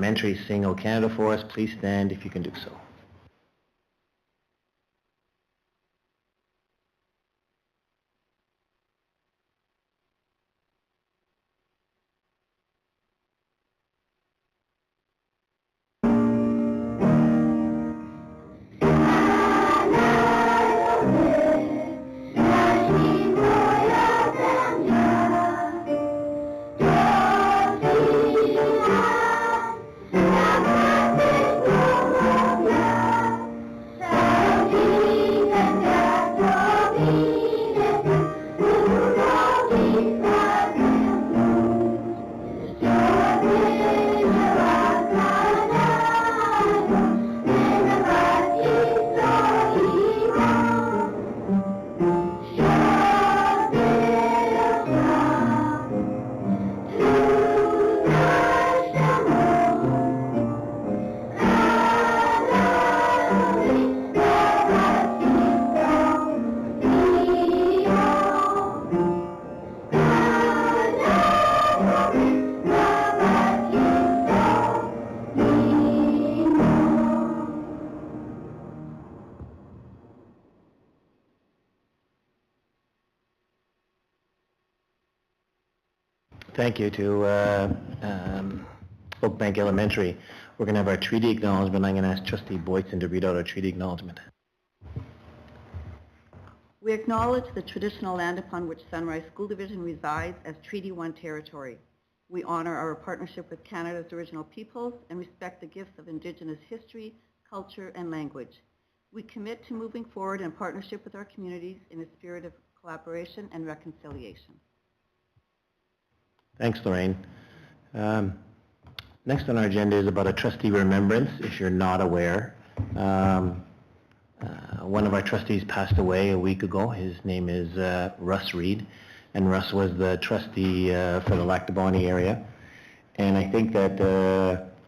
Elementary sing O Canada for us. Please stand if you can do so. Thank you to Oakbank Elementary. We're going to have our treaty acknowledgement. I'm going to ask Trustee Boytson to read out our treaty acknowledgement. We acknowledge the traditional land upon which Sunrise School Division resides as Treaty 1 territory. We honor our partnership with Canada's original peoples and respect the gifts of Indigenous history, culture, and language. We commit to moving forward in partnership with our communities in a spirit of collaboration and reconciliation. Thanks, Lorraine. Next on our agenda is about a trustee remembrance. If you're not aware, one of our trustees passed away a week ago. His name is Russ Reed, and Russ was the trustee for the Lac Du Bonnet area. And I think that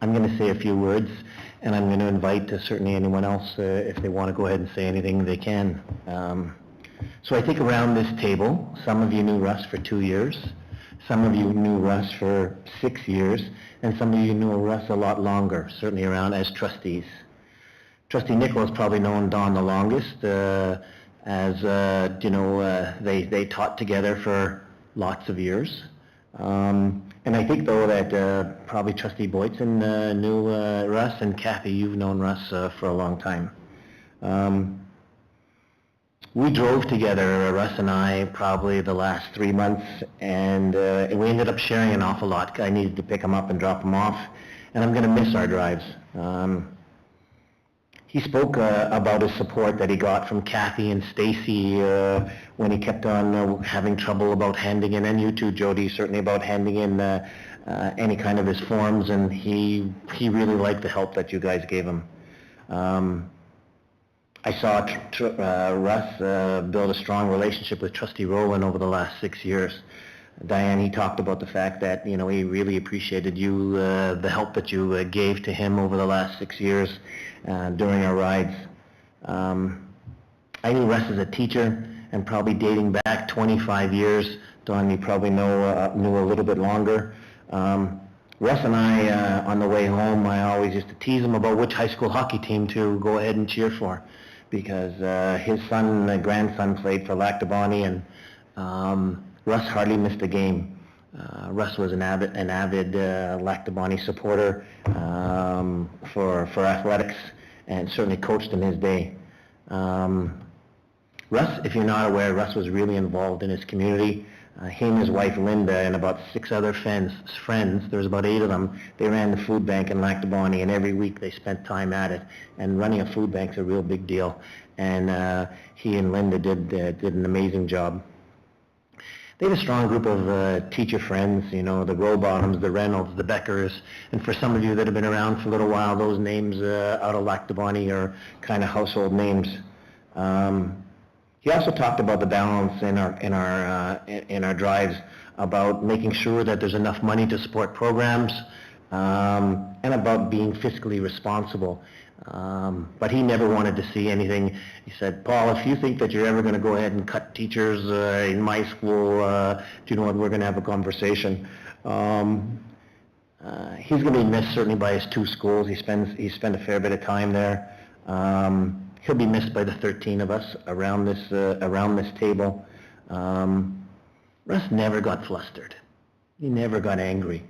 I'm going to say a few words, and I'm going to invite certainly anyone else, if they want to go ahead and say anything, they can. So I think around this table, some of you knew Russ for 2 years. Some of you knew Russ for 6 years, and some of you knew Russ a lot longer, certainly around as trustees. Trustee Nichols probably known Don the longest, they taught together for lots of years. And I think, though, that probably Trustee Boytson knew Russ, and Kathy, you've known Russ for a long time. We drove together, Russ and I, probably the last 3 months, and we ended up sharing an awful lot. I needed to pick him up and drop him off, and I'm going to miss our drives. He spoke about his support that he got from Kathy and Stacy when he kept on having trouble about handing in, and you too, Jody, certainly about handing in any kind of his forms, and he really liked the help that you guys gave him. I saw Russ build a strong relationship with Trustee Rowland over the last 6 years. Diane, he talked about the fact that, he really appreciated you, the help that you gave to him over the last 6 years during our rides. I knew Russ as a teacher, and probably dating back 25 years. Don, you probably knew a little bit longer. Russ and I, on the way home, I always used to tease him about which high school hockey team to go ahead and cheer for, because his grandson played for Lac Du Bonnet, and Russ hardly missed a game. Russ was an avid Lac Du Bonnet supporter for athletics, and certainly coached in his day. Russ, if you're not aware, Russ was really involved in his community. He and his wife Linda and about 6 other friends, there's about 8 of them, they ran the food bank in Lac Du Bonnet, and every week they spent time at it. And running a food bank's a real big deal. And he and Linda did an amazing job. They had a strong group of teacher friends, the Rowbottoms, the Reynolds, the Beckers, and for some of you that have been around for a little while, those names out of Lac Du Bonnet are kind of household names. He also talked about the balance in our drives, about making sure that there's enough money to support programs, and about being fiscally responsible. But he never wanted to see anything. He said, Paul, if you think that you're ever going to go ahead and cut teachers in my school, do you know what, we're going to have a conversation. He's going to be missed certainly by his two schools. He spent a fair bit of time there. He'll be missed by the 13 of us around this table. Russ never got flustered. He never got angry.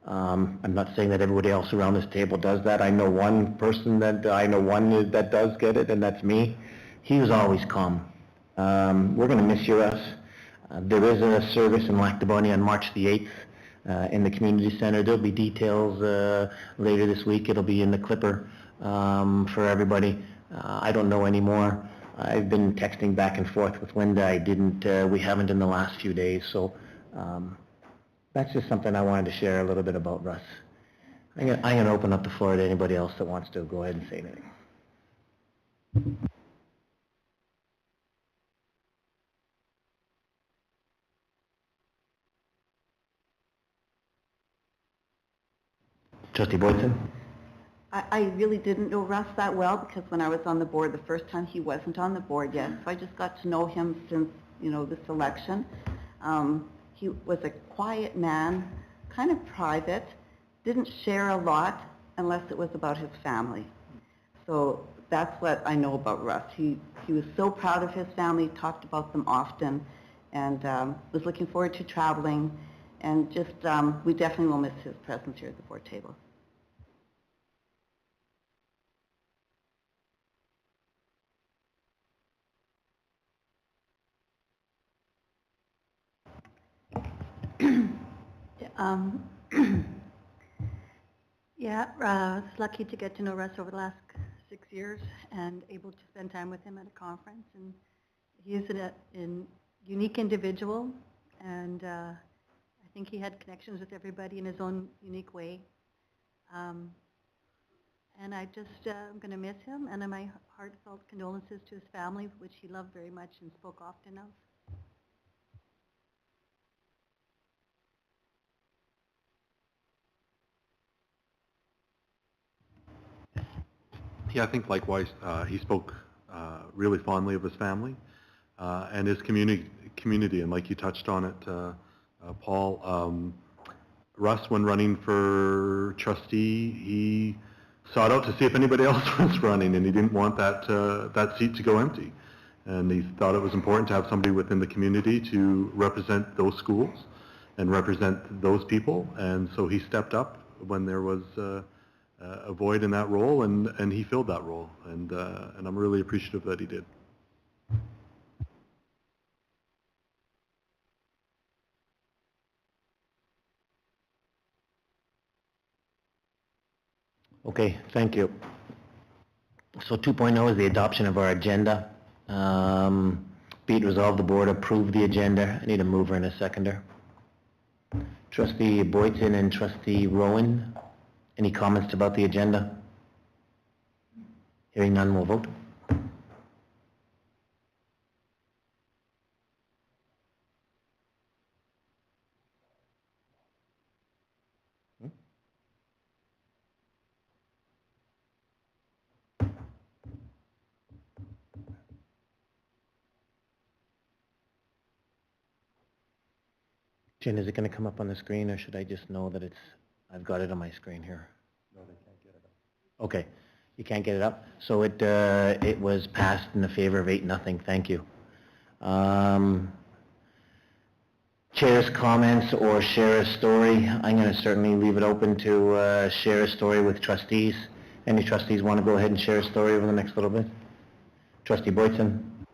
I'm not saying that everybody else around this table does that. I know one that does get it, and that's me. He was always calm. We're going to miss you, Russ. There is a service in Lac du Bonnet on March the 8th in the community center. There'll be details later this week. It'll be in the Clipper for everybody. I don't know anymore. I've been texting back and forth with Linda. We haven't in the last few days, so that's just something I wanted to share a little bit about Russ. I'm going to open up the floor to anybody else that wants to go ahead and say anything. Trustee Boyton? I really didn't know Russ that well because when I was on the board the first time, he wasn't on the board yet. So I just got to know him since, this election. He was a quiet man, kind of private, didn't share a lot unless it was about his family. So that's what I know about Russ. He was so proud of his family, talked about them often, and was looking forward to traveling. And just, we definitely will miss his presence here at the board table. I was lucky to get to know Russ over the last 6 years and able to spend time with him at a conference. And he is a unique individual, and I think he had connections with everybody in his own unique way. And I just am going to miss him, and my heartfelt condolences to his family, which he loved very much and spoke often of. Yeah, I think likewise. He spoke really fondly of his family and his community, and like you touched on it, Paul, Russ, when running for trustee, he sought out to see if anybody else was running, and he didn't want that seat to go empty. And he thought it was important to have somebody within the community to represent those schools and represent those people, and so he stepped up when there was a void in that role, and he filled that role, and I'm really appreciative that he did. Okay, thank you. So 2.0 is the adoption of our agenda. Be it resolved, the board approve the agenda. I need a mover and a seconder. Trustee Boyton and Trustee Rowan, any comments about the agenda? Hearing none, we'll vote. Jen, is it going to come up on the screen, or should I just know that I've got it on my screen here? No, they can't get it up. Okay, you can't get it up. So it was passed in the favor of 8-0. Thank you. Chair's comments or share a story. I'm going to certainly leave it open to share a story with trustees. Any trustees want to go ahead and share a story over the next little bit? Trustee Boyton.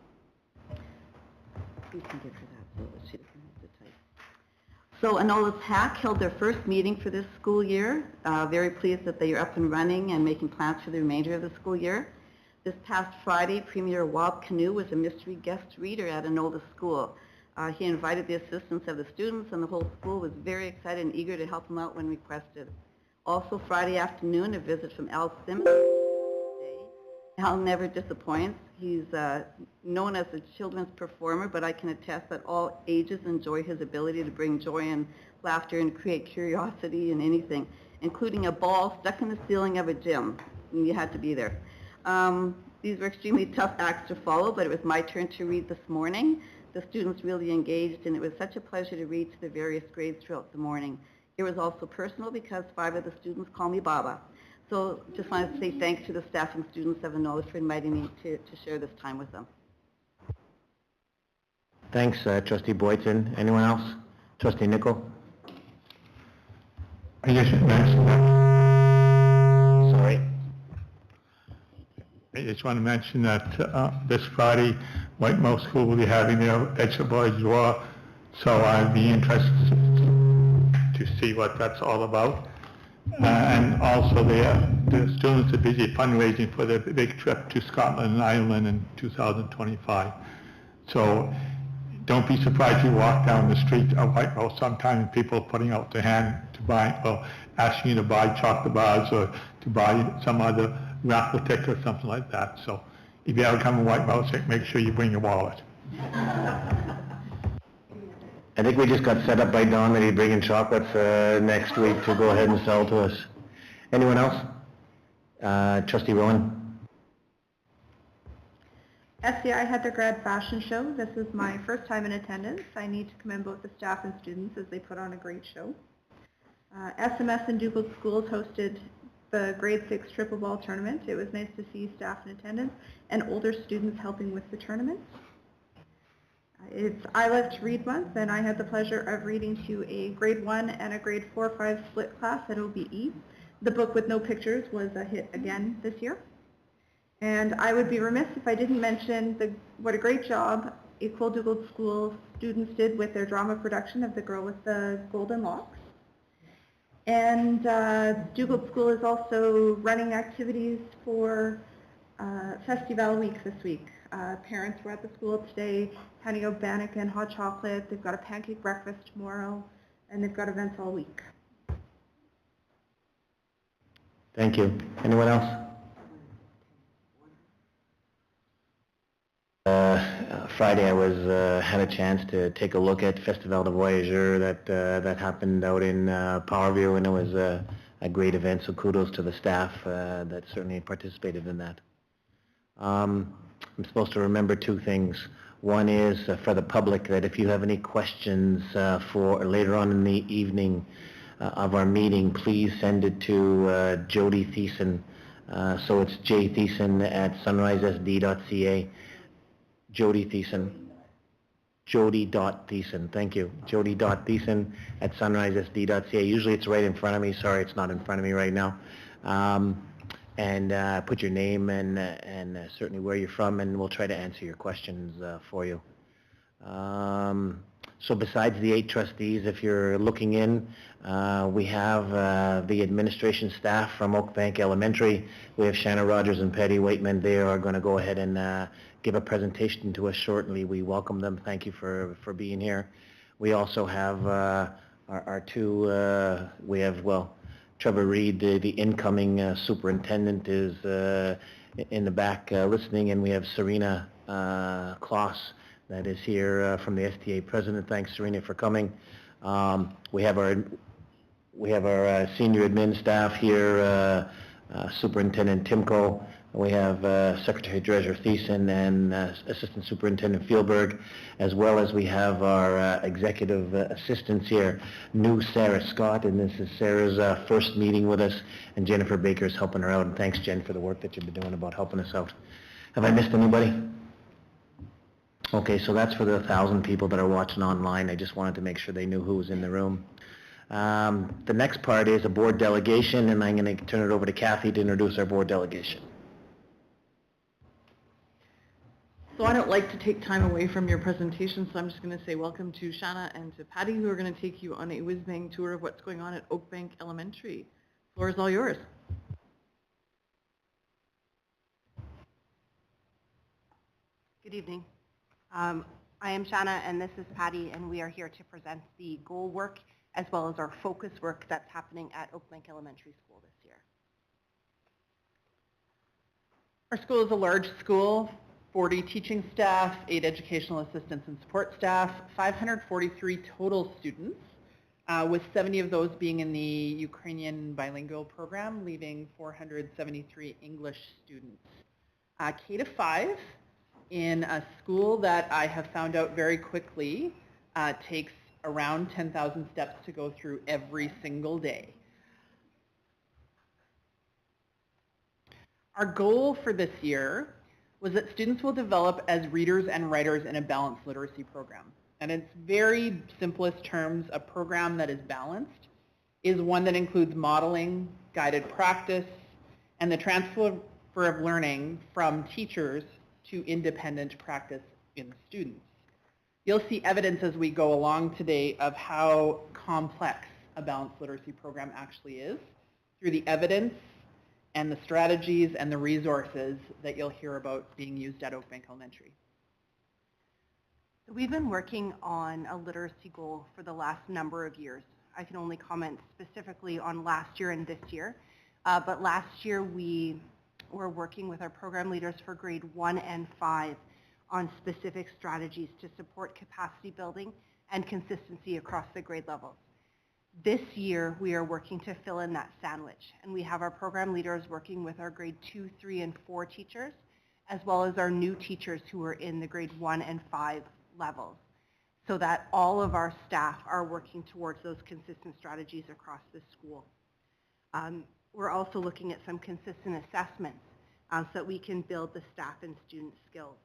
You can give her that so she doesn't have to type. So Anolis Hack held their first meeting for this school year. Very pleased that they are up and running and making plans for the remainder of the school year. This past Friday, Premier Wab Canoe was a mystery guest reader at Anolis School. He invited the assistance of the students, and the whole school was very excited and eager to help him out when requested. Also Friday afternoon, a visit from Al Simmons. Al never disappoints. He's known as a children's performer, but I can attest that all ages enjoy his ability to bring joy and laughter and create curiosity in anything, including a ball stuck in the ceiling of a gym. You had to be there. These were extremely tough acts to follow, but it was my turn to read this morning. The students really engaged, and it was such a pleasure to read to the various grades throughout the morning. It was also personal because 5 of the students call me Baba. So just wanted to say thanks to the staff and students of Innovus for inviting me to share this time with them. Thanks, Trustee Boyton. Anyone else? Trustee Nicol? I just mentioned that. Sorry. I just want to mention that this Friday, White Mouse School will be having their vegetable draw, so I'd be interested to see what that's all about. And also the students are busy fundraising for their big trip to Scotland and Ireland in 2025. So don't be surprised you walk down the street of White Mouse sometime and people putting out their hand to buy, or asking you to buy chocolate bars or to buy some other raffle ticket or something like that. So if you ever come to White Mouse, make sure you bring your wallet. I think we just got set up by Don that he's bringing chocolate for next week to go ahead and sell to us. Anyone else? Trustee Rowan? SCI had their grad fashion show. This is my first time in attendance. I need to commend both the staff and students as they put on a great show. SMS and Douglas Schools hosted the grade 6 triple ball tournament. It was nice to see staff in attendance and older students helping with the tournament. It's I Love to Read month, and I had the pleasure of reading to a grade 1 and a grade 4-5 split class at OBE. The book with no pictures was a hit again this year. And I would be remiss if I didn't mention what a great job Equal Douglas School students did with their drama production of The Girl with the Golden Locks. And Douglas School is also running activities for Festival Week this week. Parents were at the school today handing out bannock and hot chocolate. They've got a pancake breakfast tomorrow, and they've got events all week. Thank you. Anyone else? Friday I had a chance to take a look at Festival de Voyageurs that happened out in Powerview, and it was a great event, so kudos to the staff that certainly participated in that. I'm supposed to remember 2 things. One is for the public, that if you have any questions for later on in the evening of our meeting, please send it to Jody Thiessen. So it's jthiessen@sunrisesd.ca. Jody Thiessen. Jody.Thiessen, thank you. Jody.Thiessen@sunrisesd.ca. Usually it's right in front of me. Sorry, it's not in front of me right now. And put your name and certainly where you're from, and we'll try to answer your questions for you. So besides the 8 trustees, if you're looking in, we have the administration staff from Oakbank Elementary. We have Shanna Rogers and Patty Waitman. They are going to go ahead and give a presentation to us shortly. We welcome them. Thank you for being here. We also have our 2, we have, well, Trevor Reed, the incoming superintendent, is in the back listening, and we have Serena Kloss that is here from the STA president. Thanks, Serena, for coming. We have our senior admin staff here, Superintendent Timko. We have Secretary Treasurer Thiessen and Assistant Superintendent Fieldberg, as well as we have our executive assistants here, new Sarah Scott, and this is Sarah's first meeting with us, and Jennifer Baker's helping her out, and thanks, Jen, for the work that you've been doing about helping us out. Have I missed anybody? Okay, so that's for the 1,000 people that are watching online. I just wanted to make sure they knew who was in the room. The next part is a board delegation, and I'm going to turn it over to Kathy to introduce our board delegation. So I don't like to take time away from your presentation, so I'm just going to say welcome to Shanna and to Patty, who are going to take you on a whiz-bang tour of what's going on at Oakbank Elementary. The floor is all yours. Good evening. I am Shanna, and this is Patty, and we are here to present the goal work as well as our focus work that's happening at Oakbank Elementary School this year. Our school is a large school, 40 teaching staff, 8 educational assistants and support staff, 543 total students, with 70 of those being in the Ukrainian bilingual program, leaving 473 English students. K-5 in a school that I have found out very quickly takes around 10,000 steps to go through every single day. Our goal for this year was that students will develop as readers and writers in a balanced literacy program. And in its very simplest terms, a program that is balanced is one that includes modeling, guided practice, and the transfer of learning from teachers to independent practice in students. You'll see evidence as we go along today of how complex a balanced literacy program actually is through the evidence and the strategies and the resources that you'll hear about being used at Oakbank Elementary. We've been working on a literacy goal for the last number of years. I can only comment specifically on last year and this year, but last year we were working with our program leaders for grade 1 and 5 on specific strategies to support capacity building and consistency across the grade levels. This year, we are working to fill in that sandwich, and we have our program leaders working with our grade 2, 3, and 4 teachers, as well as our new teachers who are in the grade 1 and 5 levels, so that all of our staff are working towards those consistent strategies across the school. We're also looking at some consistent assessments so that we can build the staff and student skills.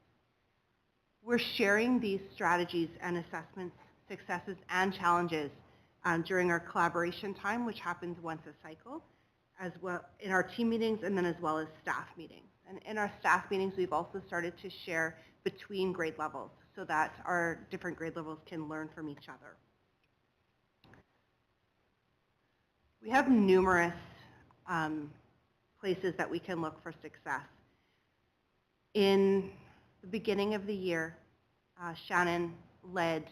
We're sharing these strategies and assessments, successes, and challenges during our collaboration time, which happens once a cycle, as well in our team meetings and then as well as staff meetings. And in our staff meetings, we've also started to share between grade levels so that our different grade levels can learn from each other. We have numerous places that we can look for success. In the beginning of the year, Shannon led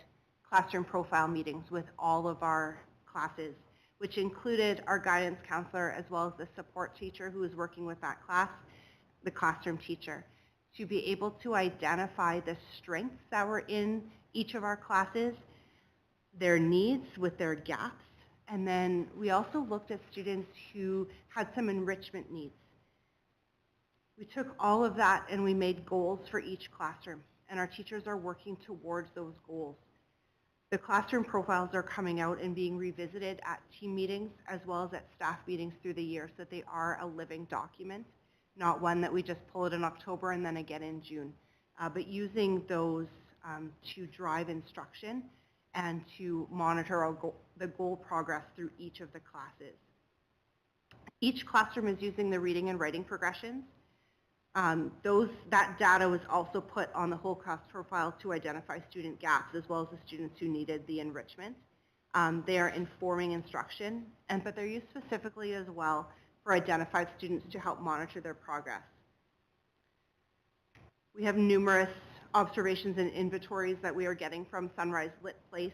classroom profile meetings with all of our classes, which included our guidance counselor as well as the support teacher who was working with that class, the classroom teacher, to be able to identify the strengths that were in each of our classes, their needs with their gaps, and then we also looked at students who had some enrichment needs. We took all of that and we made goals for each classroom, and our teachers are working towards those goals. The classroom profiles are coming out and being revisited at team meetings as well as at staff meetings through the year so that they are a living document, not one that we just pull it in October and then again in June, but using those to drive instruction and to monitor the goal progress through each of the classes. Each classroom is using the reading and writing progressions. That data was also put on the whole class profile to identify student gaps as well as the students who needed the enrichment. They are informing instruction, but they're used specifically as well for identified students to help monitor their progress. We have numerous observations and inventories that we are getting from Sunrise Lit Place,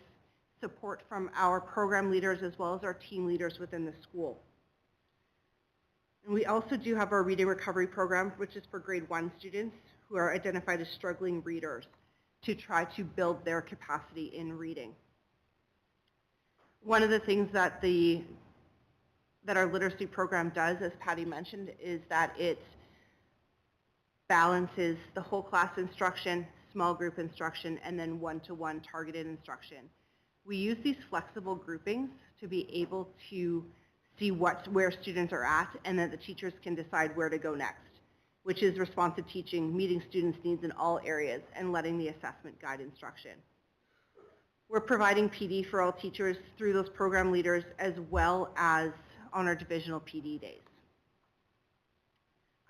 support from our program leaders as well as our team leaders within the school. And we also do have our reading recovery program, which is for grade 1 students who are identified as struggling readers to try to build their capacity in reading. One of the things that our literacy program does, as Patty mentioned, is that it balances the whole class instruction, small group instruction, and then one-to-one targeted instruction. We use these flexible groupings to be able to see where students are at, and then the teachers can decide where to go next, which is responsive teaching, meeting students' needs in all areas, and letting the assessment guide instruction. We're providing PD for all teachers through those program leaders as well as on our divisional PD days.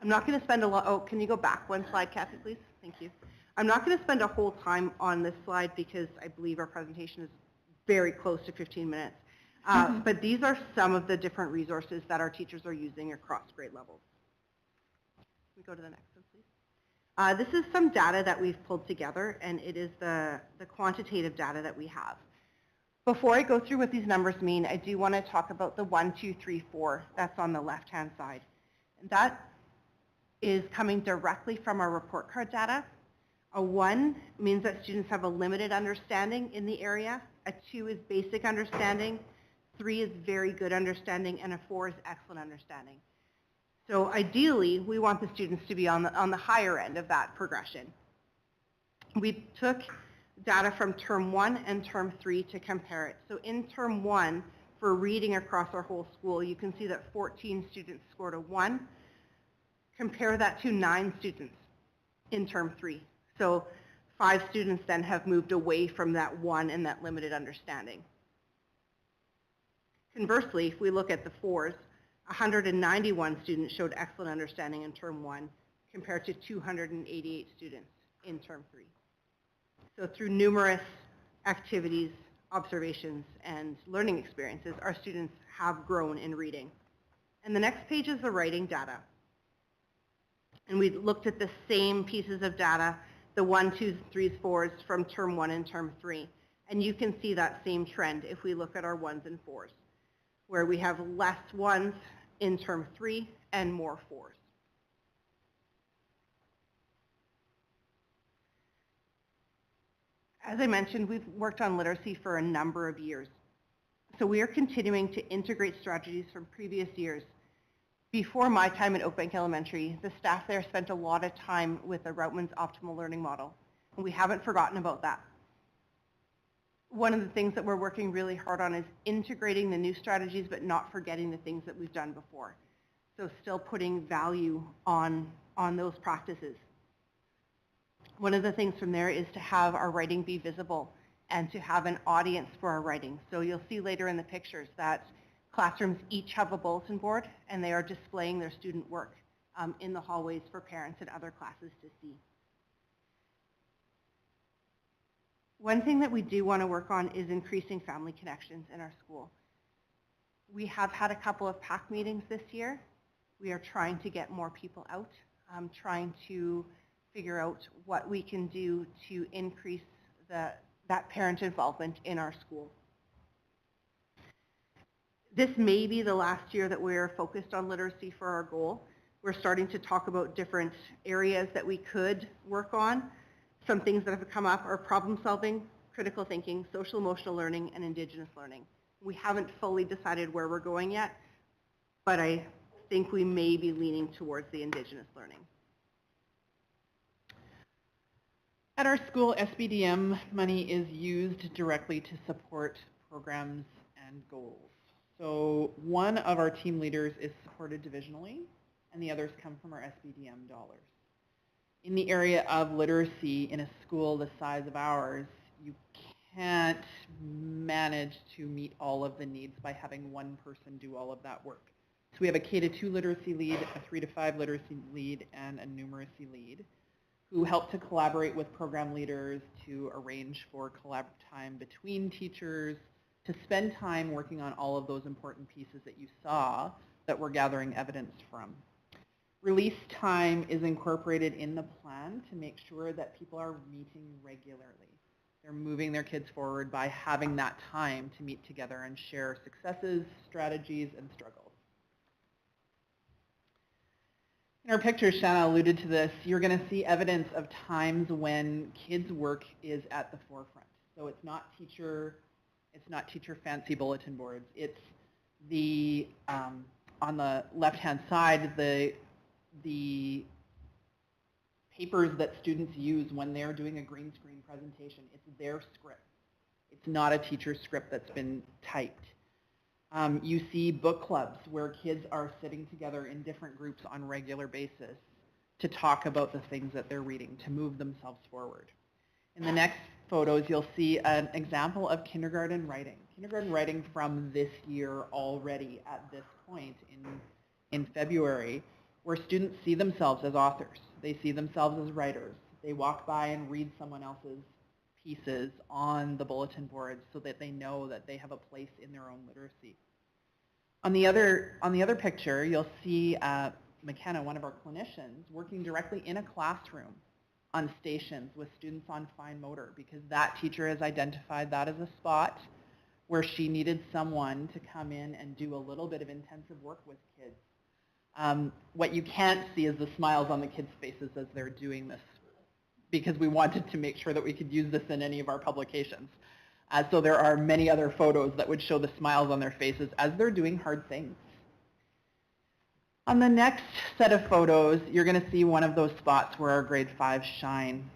I'm not going to spend a lot, oh, can you go back one slide, Kathy, please? Thank you. I'm not going to spend a whole time on this slide because I believe our presentation is very close to 15 minutes. But these are some of the different resources that our teachers are using across grade levels. Can we go to the next one, please? This is some data that we've pulled together, and it is the quantitative data that we have. Before I go through what these numbers mean, I do want to talk about the 1, 2, 3, 4 that's on the left-hand side. And that is coming directly from our report card data. A 1 means that students have a limited understanding in the area. A 2 is basic understanding. 3 is very good understanding, and a 4 is excellent understanding. So ideally, we want the students to be on the higher end of that progression. We took data from term 1 and term 3 to compare it. So in term 1, for reading across our whole school, you can see that 14 students scored a 1. Compare that to 9 students in term 3. So 5 students then have moved away from that 1 and that limited understanding. Conversely, if we look at the 4s, 191 students showed excellent understanding in term 1 compared to 288 students in term 3. So through numerous activities, observations, and learning experiences, our students have grown in reading. And the next page is the writing data. And we looked at the same pieces of data, the 1, 2, 3, 4s from term 1 and term 3. And you can see that same trend if we look at our 1s and 4s, where we have less 1s in term 3 and more 4s. As I mentioned, we've worked on literacy for a number of years. So we are continuing to integrate strategies from previous years. Before my time at Oakbank Elementary, the staff there spent a lot of time with the Routman's Optimal Learning Model, and we haven't forgotten about that. One of the things that we're working really hard on is integrating the new strategies, but not forgetting the things that we've done before. So still putting value on those practices. One of the things from there is to have our writing be visible and to have an audience for our writing. So you'll see later in the pictures that classrooms each have a bulletin board and they are displaying their student work in the hallways for parents and other classes to see. One thing that we do want to work on is increasing family connections in our school. We have had a couple of PAC meetings this year. We are trying to get more people out, trying to figure out what we can do to increase that parent involvement in our school. This may be the last year that we're focused on literacy for our goal. We're starting to talk about different areas that we could work on. Some things that have come up are problem solving, critical thinking, social emotional learning, and Indigenous learning. We haven't fully decided where we're going yet, but I think we may be leaning towards the Indigenous learning. At our school, SBDM money is used directly to support programs and goals. So one of our team leaders is supported divisionally, and the others come from our SBDM dollars. In the area of literacy in a school the size of ours, you can't manage to meet all of the needs by having one person do all of that work. So we have a K-2 literacy lead, a 3-5 literacy lead, and a numeracy lead, who help to collaborate with program leaders to arrange for collaborative time between teachers, to spend time working on all of those important pieces that you saw that we're gathering evidence from. Release time is incorporated in the plan to make sure that people are meeting regularly. They're moving their kids forward by having that time to meet together and share successes, strategies, and struggles. In our pictures, Shanna alluded to this, you're going to see evidence of times when kids' work is at the forefront. So it's not teacher fancy bulletin boards. It's the, on the left-hand side, the papers that students use when they're doing a green screen presentation. It's their script. It's not a teacher's script that's been typed. You see book clubs where kids are sitting together in different groups on a regular basis to talk about the things that they're reading, to move themselves forward. In the next photos, you'll see an example of kindergarten writing. Kindergarten writing from this year already at this point in February, where students see themselves as authors. They see themselves as writers. They walk by and read someone else's pieces on the bulletin boards so that they know that they have a place in their own literacy. On the other picture, you'll see McKenna, one of our clinicians, working directly in a classroom on stations with students on fine motor, because that teacher has identified that as a spot where she needed someone to come in and do a little bit of intensive work with kids. What you can't see is the smiles on the kids' faces as they're doing this, because we wanted to make sure that we could use this in any of our publications. So there are many other photos that would show the smiles on their faces as they're doing hard things. On the next set of photos, you're going to see one of those spots where our grade 5s shine.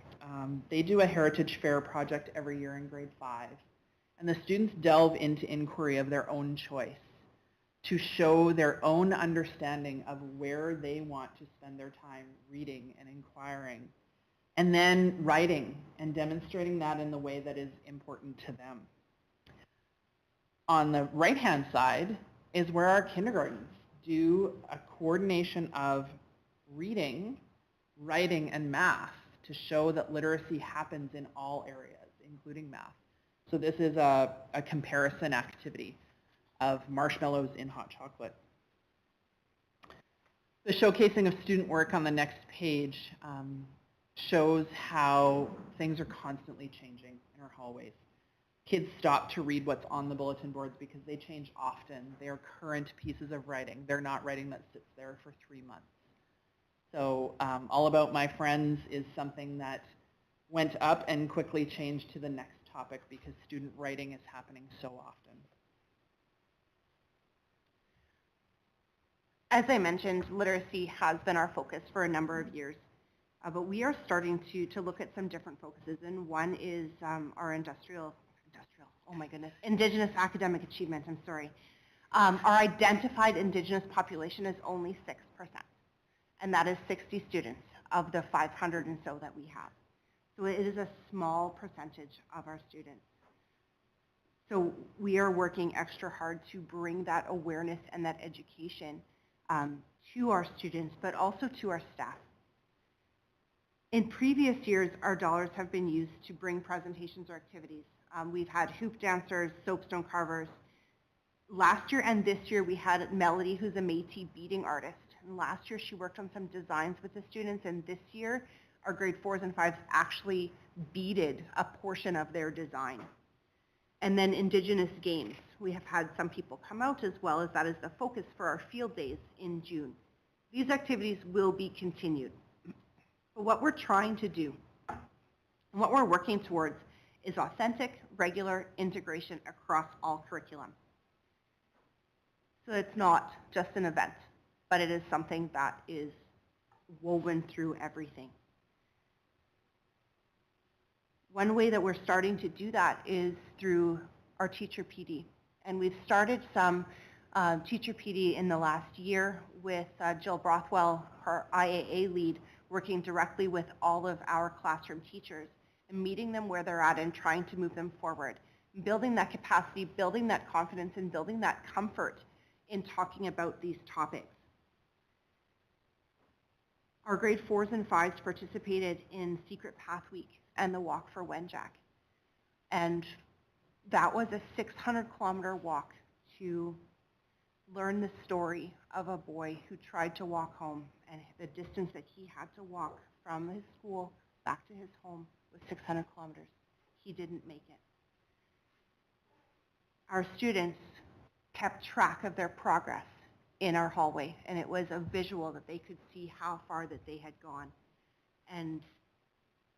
They do a Heritage Fair project every year in grade 5, and the students delve into inquiry of their own choice to show their own understanding of where they want to spend their time reading and inquiring, and then writing and demonstrating that in the way that is important to them. On the right-hand side is where our kindergartens do a coordination of reading, writing, and math to show that literacy happens in all areas, including math. So this is a comparison activity of marshmallows in hot chocolate. The showcasing of student work on the next page shows how things are constantly changing in our hallways. Kids stop to read what's on the bulletin boards because they change often. They are current pieces of writing. They're not writing that sits there for 3 months. So All About My Friends is something that went up and quickly changed to the next topic because student writing is happening so often. As I mentioned, literacy has been our focus for a number of years, but we are starting to look at some different focuses, and one is our Indigenous academic achievement, Our identified Indigenous population is only 6%, and that is 60 students of the 500 and so that we have. So it is a small percentage of our students. So we are working extra hard to bring that awareness and that education to our students, but also to our staff. In previous years, our dollars have been used to bring presentations or activities. We've had hoop dancers, soapstone carvers. Last year and this year, we had Melody, who's a Métis beading artist. And last year, she worked on some designs with the students, and this year, our grade 4s and 5s actually beaded a portion of their design. And then Indigenous games. We have had some people come out, as well as that is the focus for our field days in June. These activities will be continued. But what we're trying to do, and what we're working towards, is authentic, regular integration across all curriculum. So it's not just an event, but it is something that is woven through everything. One way that we're starting to do that is through our teacher PD. And we've started some teacher PD in the last year with Jill Brothwell, her IAA lead, working directly with all of our classroom teachers and meeting them where they're at and trying to move them forward, building that capacity, building that confidence, and building that comfort in talking about these topics. Our grade 4s and 5s participated in Secret Path Week and the Walk for Wenjack. And that was a 600-kilometer walk to learn the story of a boy who tried to walk home, and the distance that he had to walk from his school back to his home was 600 kilometers. He didn't make it. Our students kept track of their progress in our hallway, and it was a visual that they could see how far that they had gone. And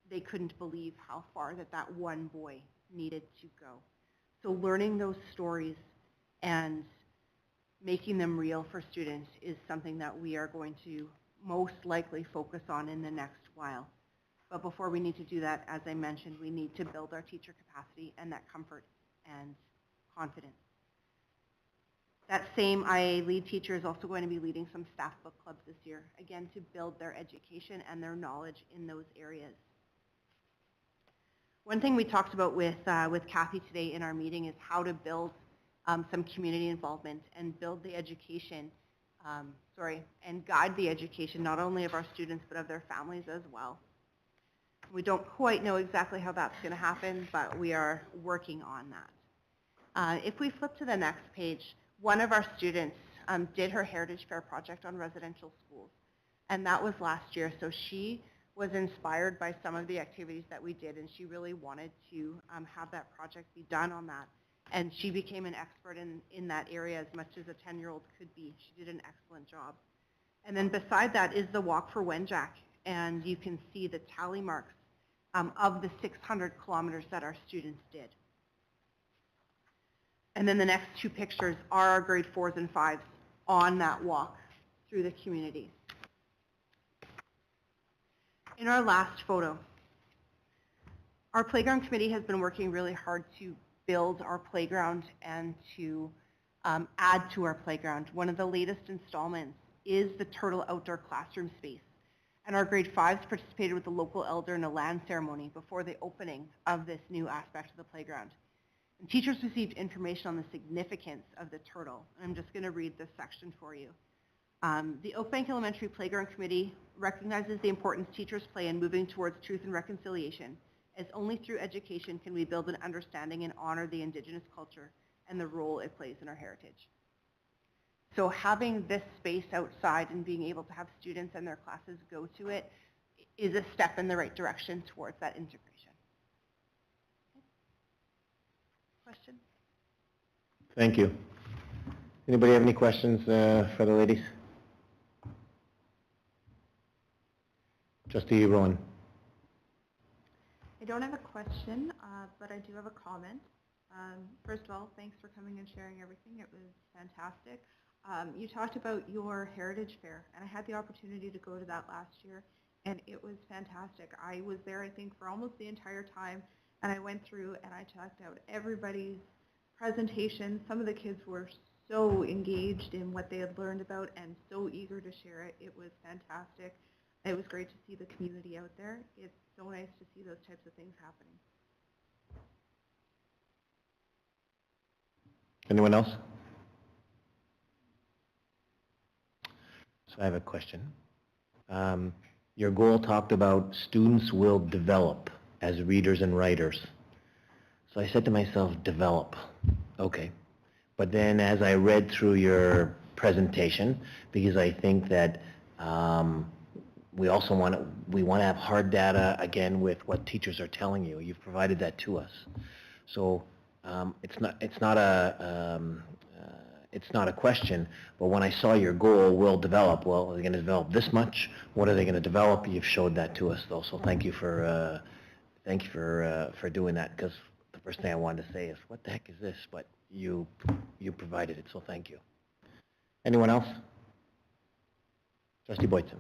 they couldn't believe how far that one boy needed to go. So learning those stories and making them real for students is something that we are going to most likely focus on in the next while. But before we need to do that, as I mentioned, we need to build our teacher capacity and that comfort and confidence. That same IA lead teacher is also going to be leading some staff book clubs this year, again, to build their education and their knowledge in those areas. One thing we talked about with Kathy today in our meeting is how to build some community involvement and build the education, and guide the education not only of our students but of their families as well. We don't quite know exactly how that's going to happen, but we are working on that. If we flip to the next page, one of our students did her Heritage Fair project on residential schools, and that was last year. So she was inspired by some of the activities that we did, and she really wanted to have that project be done on that. And she became an expert in that area as much as a 10-year-old could be. She did an excellent job. And then beside that is the Walk for Wenjack, and you can see the tally marks of the 600 kilometers that our students did. And then the next two pictures are our grade 4s and 5s on that walk through the community. In our last photo, Our playground committee has been working really hard to build our playground and to add to our playground. One of the latest installments is the Turtle Outdoor Classroom Space. And our grade 5s participated with the local elder in a land ceremony before the opening of this new aspect of the playground. And teachers received information on the significance of the turtle. And I'm just going to read this section for you. The Oakbank Elementary Playground Committee recognizes the importance teachers play in moving towards truth and reconciliation, as only through education can we build an understanding and honor the Indigenous culture and the role it plays in our heritage. So having this space outside and being able to have students and their classes go to it is a step in the right direction towards that integration. Question? Thank you. Anybody have any questions for the ladies? Trustee Rowan. I don't have a question, but I do have a comment. First of all, thanks for coming and sharing everything. It was fantastic. You talked about your Heritage Fair, and I had the opportunity to go to that last year, and it was fantastic. I was there, I think, for almost the entire time, and I went through and I checked out everybody's presentation. Some of the kids were so engaged in what they had learned about and so eager to share it. It was fantastic. It was great to see the community out there. It's so nice to see those types of things happening. Anyone else? So I have a question. Your goal talked about students will develop as readers and writers. So I said to myself, develop. Okay. But then as I read through your presentation, because I think that we also want to have hard data again with what teachers are telling you. You've provided that to us. So it's not a question, but when I saw your goal, will develop. Well, are they going to develop this much? What are they going to develop? You've showed that to us, though. So thank you for doing that. Because the first thing I wanted to say is, what the heck is this? But you provided it, so thank you. Anyone else? Trustee Boyton.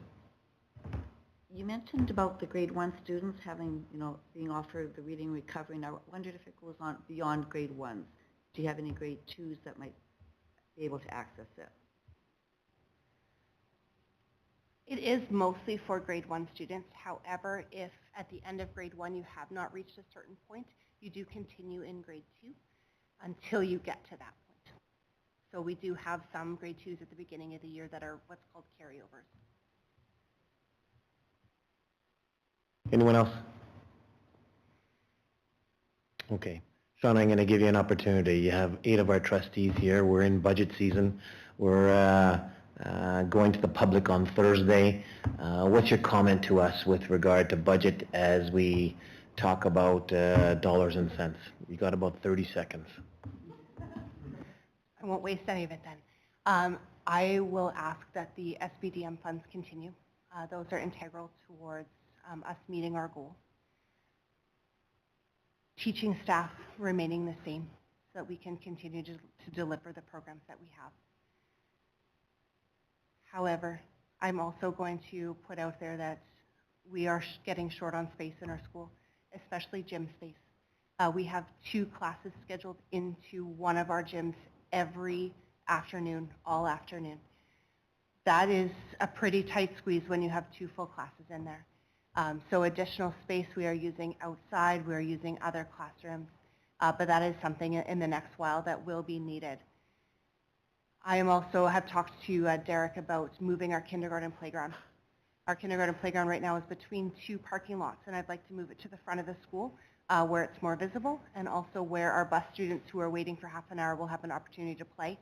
You mentioned about the grade 1 students having, being offered the reading recovery, and I wondered if it goes on beyond grade 1s. Do you have any grade 2s that might be able to access it? It is mostly for grade 1 students. However, if at the end of grade 1 you have not reached a certain point, you do continue in grade 2 until you get to that point. So we do have some grade 2s at the beginning of the year that are what's called carryovers. Anyone else? Okay. Sean, I'm going to give you an opportunity. You have 8 of our trustees here. We're in budget season. We're going to the public on Thursday. What's your comment to us with regard to budget as we talk about dollars and cents? You got about 30 seconds. I won't waste any of it then. I will ask that the SBDM funds continue. Those are integral towards us meeting our goal. Teaching staff remaining the same so that we can continue to deliver the programs that we have. However, I'm also going to put out there that we are getting short on space in our school, especially gym space. We have 2 classes scheduled into one of our gyms every afternoon, all afternoon. That is a pretty tight squeeze when you have 2 full classes in there. So additional space we are using outside, we are using other classrooms, but that is something in the next while that will be needed. I have talked to Derek about moving our kindergarten playground. Our kindergarten playground right now is between 2 parking lots, and I'd like to move it to the front of the school where it's more visible, and also where our bus students who are waiting for half an hour will have an opportunity to play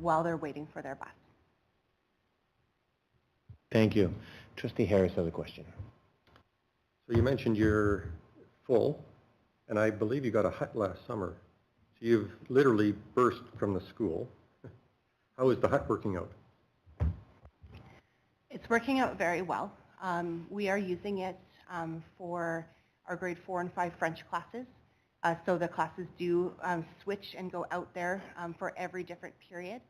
while they're waiting for their bus. Thank you. Trustee Harris has a question. So you mentioned you're full, and I believe you got a hut last summer. So you've literally burst from the school. How is the hut working out? It's working out very well. We are using it for our grade 4 and 5 French classes. So the classes do switch and go out there for every different period.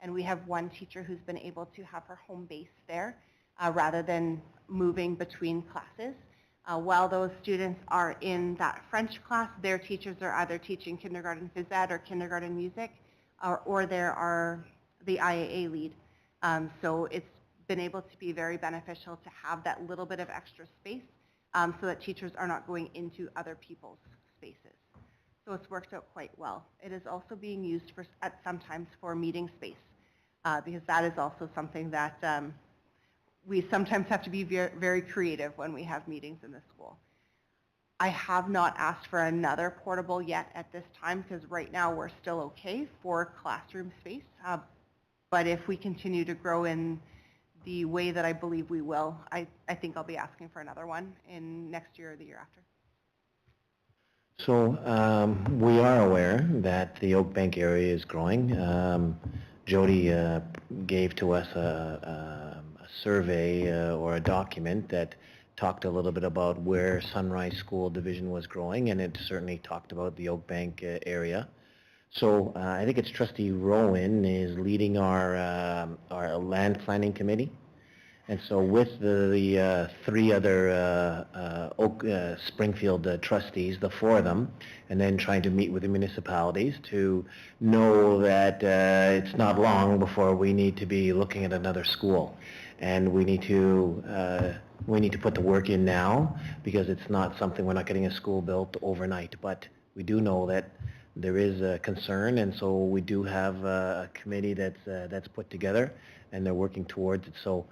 And we have one teacher who's been able to have her home base there rather than moving between classes. While those students are in that French class, their teachers are either teaching kindergarten phys ed or kindergarten music, or there are the IAA lead. So it's been able to be very beneficial to have that little bit of extra space so that teachers are not going into other people's spaces. So it's worked out quite well. It is also being used sometimes for meeting space because that is also something that we sometimes have to be very, very creative when we have meetings in the school. I have not asked for another portable yet at this time because right now we're still okay for classroom space. But if we continue to grow in the way that I believe we will, I think I'll be asking for another one in next year or the year after. So we are aware that the Oakbank area is growing. Jody gave to us a survey or a document that talked a little bit about where Sunrise School Division was growing, and it certainly talked about the Oakbank area. So I think it's Trustee Rowan is leading our land planning committee. And so with the three other Springfield trustees, the four of them, and then trying to meet with the municipalities to know that it's not long before we need to be looking at another school. And we need to put the work in now because it's not something, we're not getting a school built overnight. But we do know that there is a concern, and so we do have a committee that's put together, and they're working towards it. So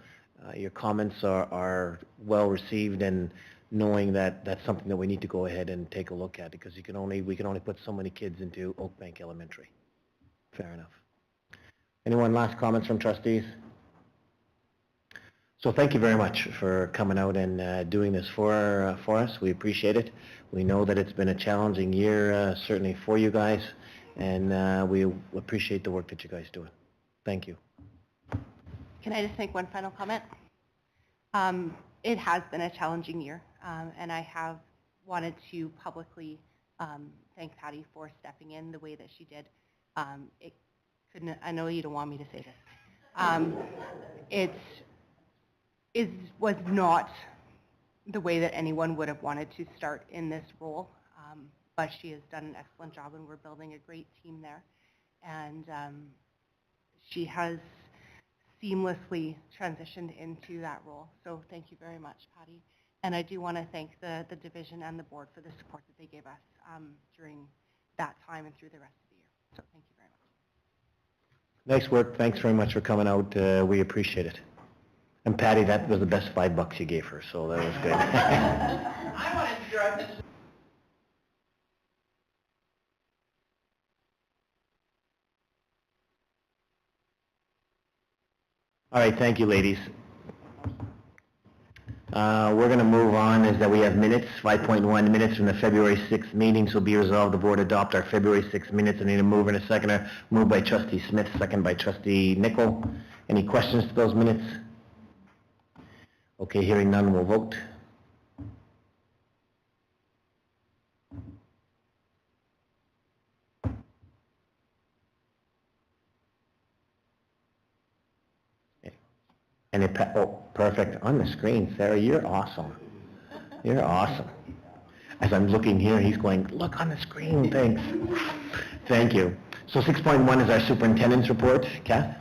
your comments are well received, and knowing that that's something that we need to go ahead and take a look at, because we can only put so many kids into Oakbank Elementary. Fair enough. Anyone last comments from trustees? So thank you very much for coming out and doing this for us. We appreciate it. We know that it's been a challenging year, certainly for you guys, and we appreciate the work that you guys are doing. Thank you. Can I just make one final comment? It has been a challenging year, and I have wanted to publicly thank Patty for stepping in the way that she did. I know you don't want me to say this. It was not the way that anyone would have wanted to start in this role, but she has done an excellent job, and we're building a great team there. And she has seamlessly transitioned into that role. So thank you very much, Patty. And I do want to thank the division and the board for the support that they gave us during that time and through the rest of the year. So thank you very much. Nice work. Thanks very much for coming out. We appreciate it. And Patty, that was the best $5 you gave her, so that was good. I wanted to drive this. All right, thank you, ladies. We're going to move on, is that we have minutes, 5.1 minutes from the February 6th meetings will be resolved. The board adopt our February 6th minutes. I need a mover and a seconder. Moved by Trustee Smith, second by Trustee Nickel. Any questions to those minutes? Okay, hearing none, we'll vote. And oh, perfect. On the screen, Sarah, you're awesome. You're awesome. As I'm looking here, he's going, look on the screen, thanks. Thank you. So 6.1 is our superintendent's report. Kath?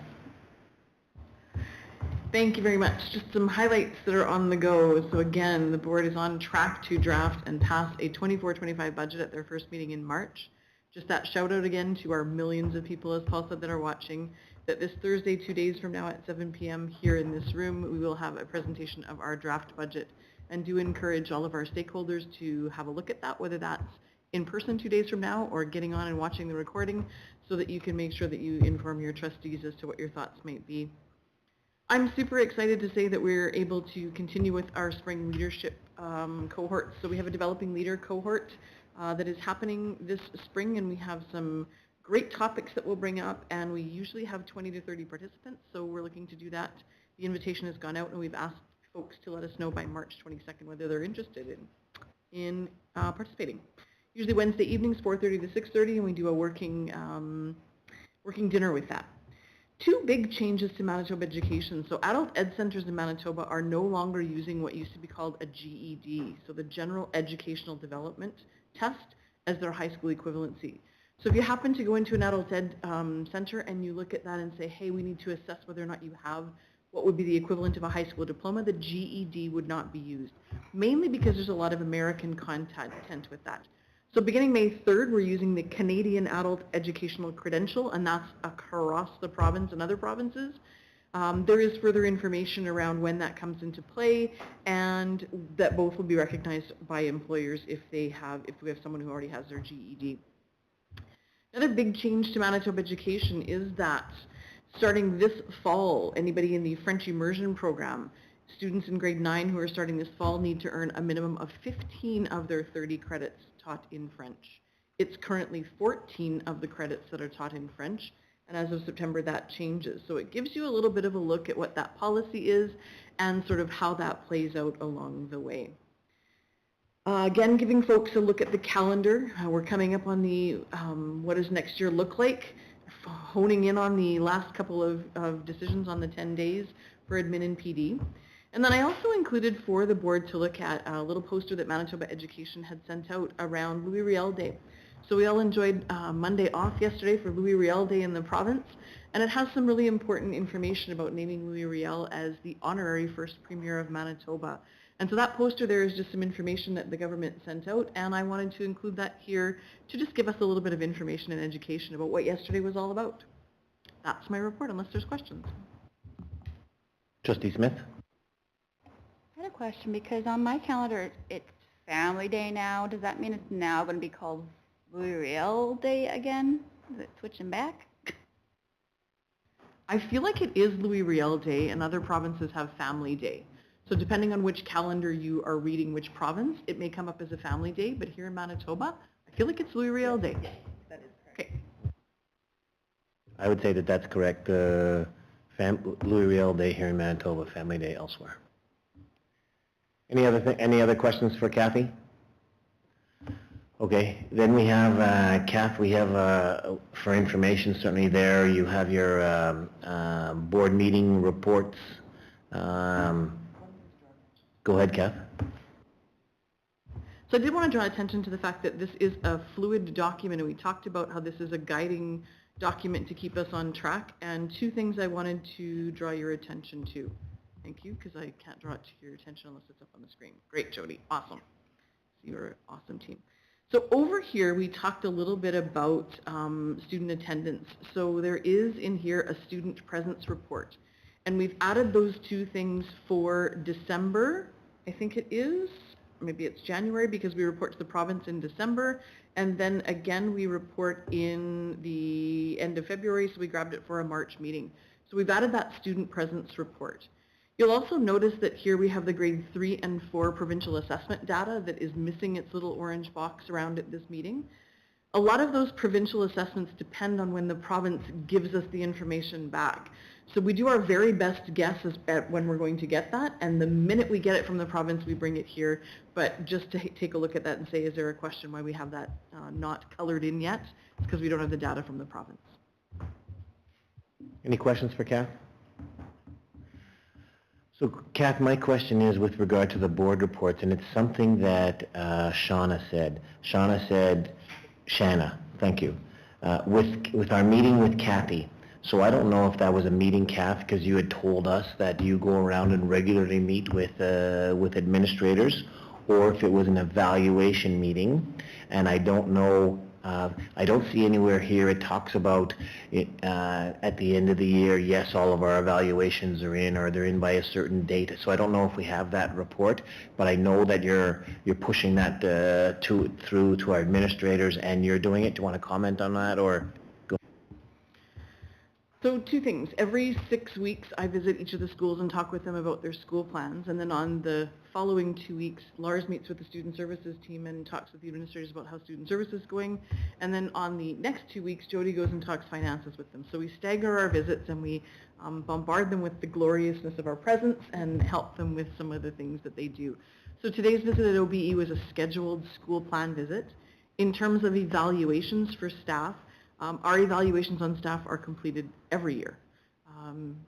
Thank you very much. Just some highlights that are on the go. So again, the board is on track to draft and pass a 24-25 budget at their first meeting in March. Just that shout out again to our millions of people, as Paul said, that are watching, that this Thursday, 2 days from now at 7 p.m. here in this room, we will have a presentation of our draft budget, and do encourage all of our stakeholders to have a look at that, whether that's in person 2 days from now or getting on and watching the recording, so that you can make sure that you inform your trustees as to what your thoughts might be. I'm super excited to say that we're able to continue with our spring leadership cohort. So we have a developing leader cohort that is happening this spring, and we have some great topics that we'll bring up, and we usually have 20 to 30 participants, so we're looking to do that. The invitation has gone out, and we've asked folks to let us know by March 22nd whether they're interested in participating. Usually Wednesday evenings, 4:30 to 6:30, and we do a working dinner with that. Two big changes to Manitoba education. So adult ed centers in Manitoba are no longer using what used to be called a GED, so the General Educational Development Test, as their high school equivalency. So if you happen to go into an adult ed center and you look at that and say, hey, we need to assess whether or not you have what would be the equivalent of a high school diploma, the GED would not be used, mainly because there's a lot of American content with that. So beginning May 3rd, we're using the Canadian Adult Educational Credential, and that's across the province and other provinces. There is further information around when that comes into play, and that both will be recognized by employers if we have someone who already has their GED. Another big change to Manitoba education is that starting this fall, anybody in the French immersion program, students in grade 9 who are starting this fall need to earn a minimum of 15 of their 30 credits taught in French. It's currently 14 of the credits that are taught in French, and as of September that changes. So it gives you a little bit of a look at what that policy is and sort of how that plays out along the way. Again, giving folks a look at the calendar. We're coming up on the what does next year look like, honing in on the last couple of decisions on the 10 days for admin and PD. And then I also included for the board to look at a little poster that Manitoba Education had sent out around Louis Riel Day. So we all enjoyed Monday off yesterday for Louis Riel Day in the province, and it has some really important information about naming Louis Riel as the honorary first premier of Manitoba. And so that poster there is just some information that the government sent out, and I wanted to include that here to just give us a little bit of information and education about what yesterday was all about. That's my report, unless there's questions. Trustee Smith? I had a question because on my calendar it's Family Day now. Does that mean it's now going to be called Louis Riel Day again? Is it switching back? I feel like it is Louis Riel Day, and other provinces have Family Day. So depending on which calendar you are reading which province, it may come up as a Family Day, but here in Manitoba, I feel like it's Louis Riel Day. Yes, that is correct. Okay. I would say that that's correct. Louis Riel Day here in Manitoba, Family Day elsewhere. Any other questions for Kathy? Okay, then we have, Kath, we have, for information certainly there, you have your board meeting reports. Go ahead, Kath. So I did want to draw attention to the fact that this is a fluid document, and we talked about how this is a guiding document to keep us on track, and two things I wanted to draw your attention to. Thank you, because I can't draw it to your attention unless it's up on the screen. Great, Jody. Awesome. So you're an awesome team. So over here, we talked a little bit about student attendance. So there is in here a student presence report. And we've added those two things for December, I think it is. Maybe it's January because we report to the province in December. And then again, we report in the end of February, so we grabbed it for a March meeting. So we've added that student presence report. You'll also notice that here we have the grade 3 and 4 provincial assessment data that is missing its little orange box around at this meeting. A lot of those provincial assessments depend on when the province gives us the information back. So we do our very best guess at when we're going to get that, and the minute we get it from the province, we bring it here. But just to take a look at that and say, is there a question why we have that not colored in yet? It's because we don't have the data from the province. Any questions for Kath? So, Kath, my question is with regard to the board reports, and it's something that Shauna said. Shanna, thank you. With our meeting with Kathy, so I don't know if that was a meeting, Kath, because you had told us that you go around and regularly meet with administrators, or if it was an evaluation meeting, and I don't know. I don't see anywhere here it talks about it at the end of the year, yes, all of our evaluations are in, or they're in by a certain date. So I don't know if we have that report, but I know that you're pushing that through to our administrators, and you're doing it. Do you want to comment on that, or go? So two things. Every 6 weeks, I visit each of the schools and talk with them about their school plans. And then on the following 2 weeks, Lars meets with the student services team and talks with the administrators about how student services is going. And then on the next 2 weeks, Jody goes and talks finances with them. So we stagger our visits, and we bombard them with the gloriousness of our presence and help them with some of the things that they do. So today's visit at OBE was a scheduled school plan visit. In terms of evaluations for staff, our evaluations on staff are completed every year.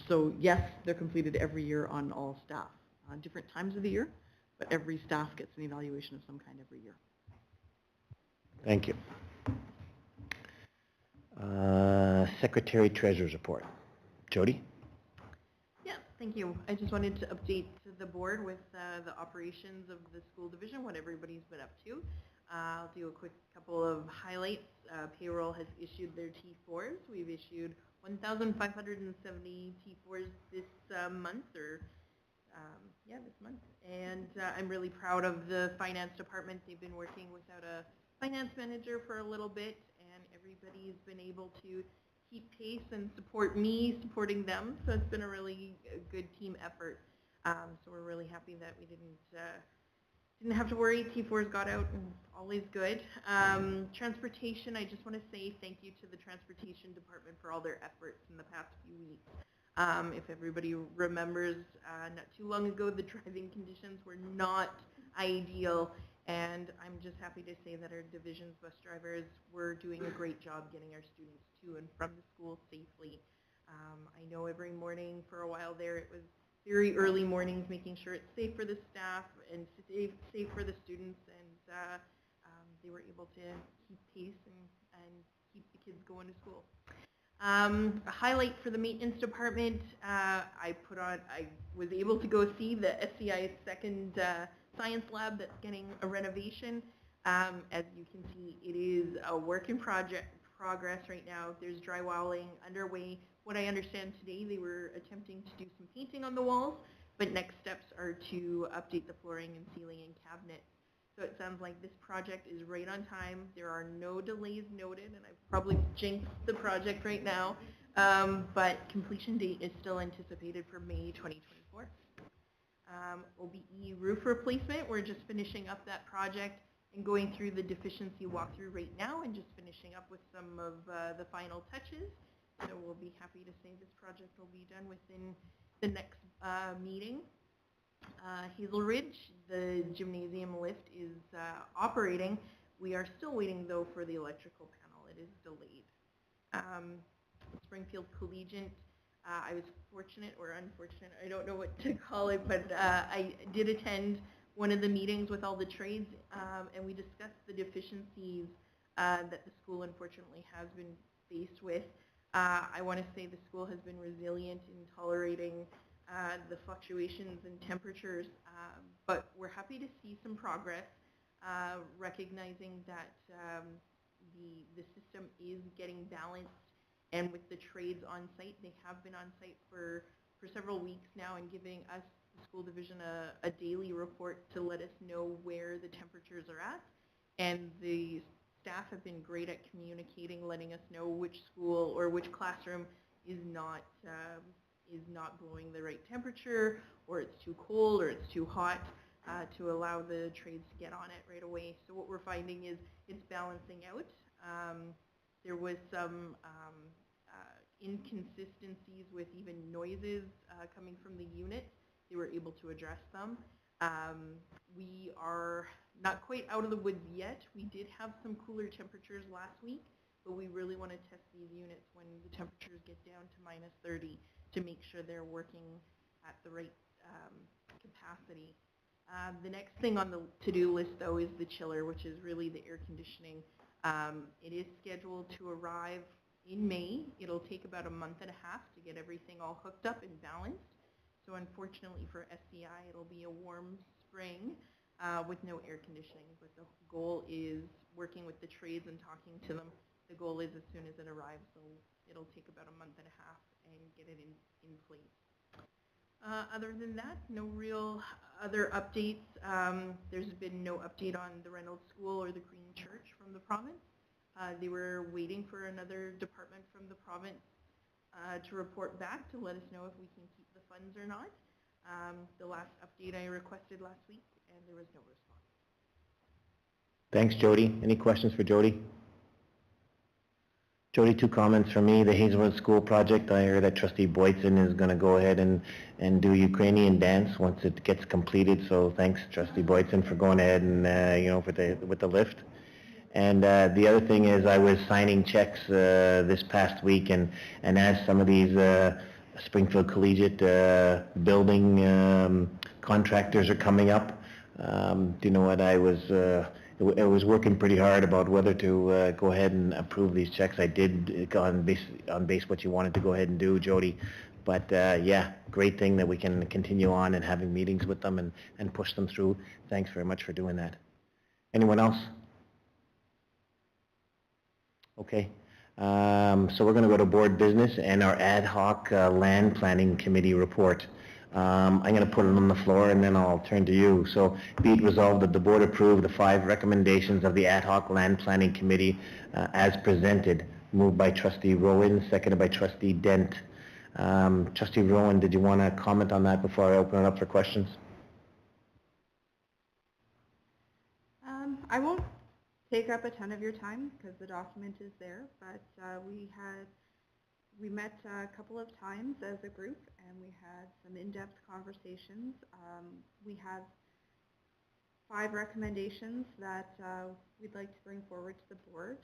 So yes, they're completed every year on all staff, different times of the year, but every staff gets an evaluation of some kind every year. Thank you. Secretary Treasurer's Report. Jody? Yeah, thank you. I just wanted to update to the board with the operations of the school division, what everybody's been up to. I'll do a quick couple of highlights. Payroll has issued their T4s. We've issued 1,570 T4s this month, or this month. And I'm really proud of the finance department. They've been working without a finance manager for a little bit, and everybody's been able to keep pace and support me, supporting them. So it's been a really good team effort. So we're really happy that we didn't have to worry. T4s got out and all is good. Transportation, I just want to say thank you to the transportation department for all their efforts in the past few weeks. If everybody remembers, not too long ago, the driving conditions were not ideal, and I'm just happy to say that our division's bus drivers were doing a great job getting our students to and from the school safely. I know every morning for a while there it was very early mornings, making sure it's safe for the staff and safe for the students, and they were able to keep pace and keep the kids going to school. A highlight for the maintenance department, I was able to go see the SCI's second science lab that's getting a renovation. As you can see, it is a work in progress right now. There's drywalling underway. What I understand today, they were attempting to do some painting on the walls, but next steps are to update the flooring and ceiling and cabinets. So it sounds like this project is right on time. There are no delays noted, and I've probably jinxed the project right now, but completion date is still anticipated for May 2024. OBE roof replacement, we're just finishing up that project and going through the deficiency walkthrough right now and just finishing up with some of the final touches. So we'll be happy to say this project will be done within the next meeting. Hazel Ridge, the gymnasium lift is operating. We are still waiting though for the electrical panel. It is delayed. Springfield Collegiate, I was fortunate or unfortunate, I don't know what to call it, but I did attend one of the meetings with all the trades, and we discussed the deficiencies that the school unfortunately has been faced with. I want to say the school has been resilient in tolerating the fluctuations in temperatures, but we're happy to see some progress, recognizing that the system is getting balanced, and with the trades on site, they have been on site for several weeks now and giving us, the school division, a daily report to let us know where the temperatures are at, and the staff have been great at communicating, letting us know which school or which classroom is not blowing the right temperature, or it's too cold, or it's too hot, to allow the trades to get on it right away. So what we're finding is it's balancing out. There was some inconsistencies with even noises coming from the unit. They were able to address them. We are not quite out of the woods yet. We did have some cooler temperatures last week, but we really want to test these units when the temperatures get down to -30 to make sure they're working at the right capacity. The next thing on the to-do list, though, is the chiller, which is really the air conditioning. It is scheduled to arrive in May. It'll take about a month and a half to get everything all hooked up and balanced. So unfortunately for SCI, it'll be a warm spring with no air conditioning. But the goal is working with the trades and talking to them. The goal is as soon as it arrives, so it'll take about a month and a half and get it in place. Other than that, no real other updates. There's been no update on the Reynolds School or the Green Church from the province. They were waiting for another department from the province to report back to let us know if we can keep the funds or not. The last update I requested last week, and there was no response. Thanks, Jody. Any questions for Jody? Jody, 2 comments from me. The Hazelwood School project, I heard that Trustee Boytson is going to go ahead and do Ukrainian dance once it gets completed. So thanks, Trustee Boytson, for going ahead and with the lift. And the other thing is, I was signing checks this past week, and as some of these Springfield Collegiate building contractors are coming up. Do you know what, I was working pretty hard about whether to go ahead and approve these checks. I did on base what you wanted to go ahead and do, Jody. But yeah, great thing that we can continue on and having meetings with them and push them through. Thanks very much for doing that. Anyone else? Okay. So we're going to go to board business and our ad hoc land planning committee report. I'm going to put it on the floor and then I'll turn to you. So be it resolved that the board approve the 5 recommendations of the ad hoc land planning committee as presented. Moved by trustee Rowan, seconded by trustee Dent. Trustee Rowan, did you want to comment on that before I open it up for questions? I won't take up a ton of your time because the document is there, but we met a couple of times as a group and we had some in-depth conversations. We have 5 recommendations that we'd like to bring forward to the board,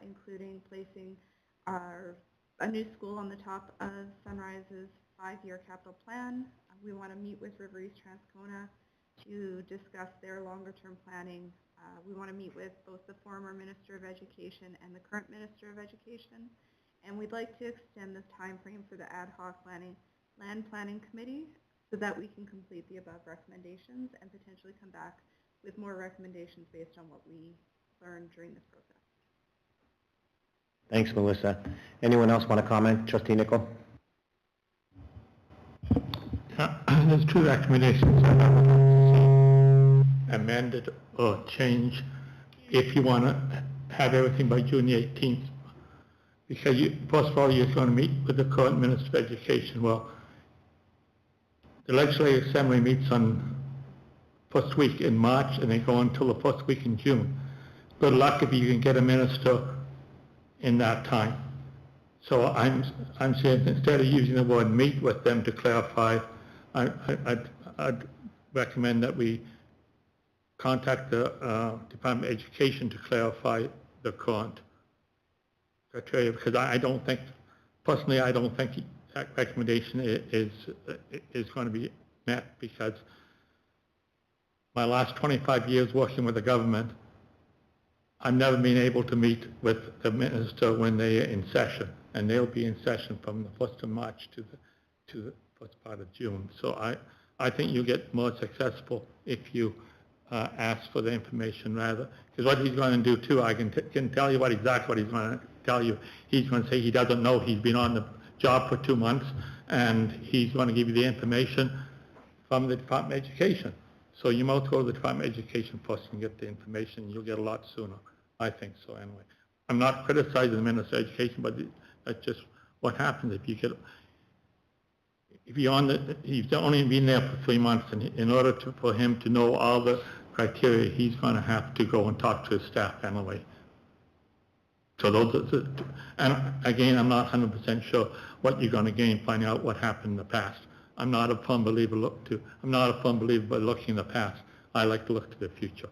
including placing a new school on the top of Sunrise's 5-year capital plan. We want to meet with River East Transcona to discuss their longer-term planning. We want to meet with both the former Minister of Education and the current Minister of Education. And we'd like to extend this time frame for the ad hoc land planning committee so that we can complete the above recommendations and potentially come back with more recommendations based on what we learned during this process. Thanks, Melissa. Anyone else want to comment? Trustee Nicol? There's 2 recommendations I would like to see amended or changed if you want to have everything by June the 18th. Because first of all, you're going to meet with the current Minister of Education. Well, the Legislative Assembly meets on first week in March and they go until the first week in June. Good luck if you can get a minister in that time. So I'm saying instead of using the word meet with them to clarify, I'd recommend that we contact the Department of Education to clarify the current criteria, because I don't think, personally, I don't think that recommendation is going to be met, because my last 25 years working with the government, I've never been able to meet with the minister when they're in session, and they'll be in session from the 1st of March to the first part of June. So I think you get more successful if you ask for the information rather, because what he's going to do too, I can tell you exactly what he's going to tell you. He's going to say he doesn't know, he's been on the job for 2 months, and he's going to give you the information from the Department of Education. So you might go to the Department of Education first and get the information. You'll get a lot sooner. I think so anyway. I'm not criticizing the Minister of Education, but that's just what happens if you get, he's only been there for 3 months, and in order for him to know all the criteria, he's going to have to go and talk to his staff anyway. So those are and again, I'm not 100% sure what you're going to gain finding out what happened in the past. I'm not a firm believer by looking in the past. I like to look to the future.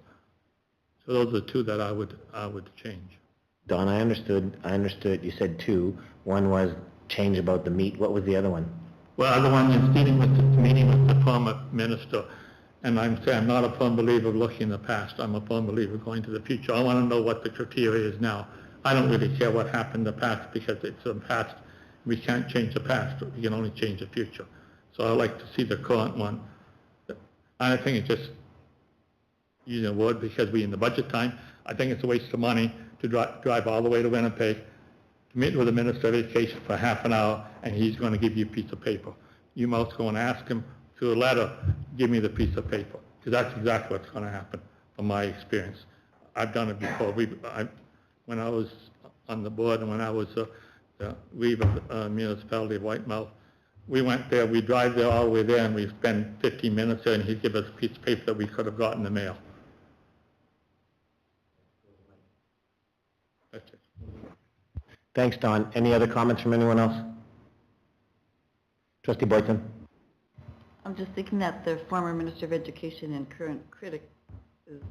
So those are 2 that I would change. Don, I understood. You said 2. One was change about the meet. What was the other one? Well, the other one is meeting with the former minister. And I'm saying I'm not a firm believer of looking in the past. I'm a firm believer going to the future. I want to know what the criteria is now. I don't really care what happened in the past, because it's the past. We can't change the past. We can only change the future. So I like to see the current one. I think it's just using a word, because we're in the budget time. I think it's a waste of money to drive all the way to Winnipeg to meet with the Minister of Education for half an hour, and he's going to give you a piece of paper. You must go and ask him through a letter, give me the piece of paper, because that's exactly what's going to happen from my experience. I've done it before. When I was on the board and when I was the Weaver Municipality of Whitemouth, we went there, we drive there all the way there, and we spend 15 minutes there, and he'd give us a piece of paper that we could have got in the mail. That's it. Thanks, Don. Any other comments from anyone else? Trustee Boyton? I'm just thinking that the former Minister of Education and current critic is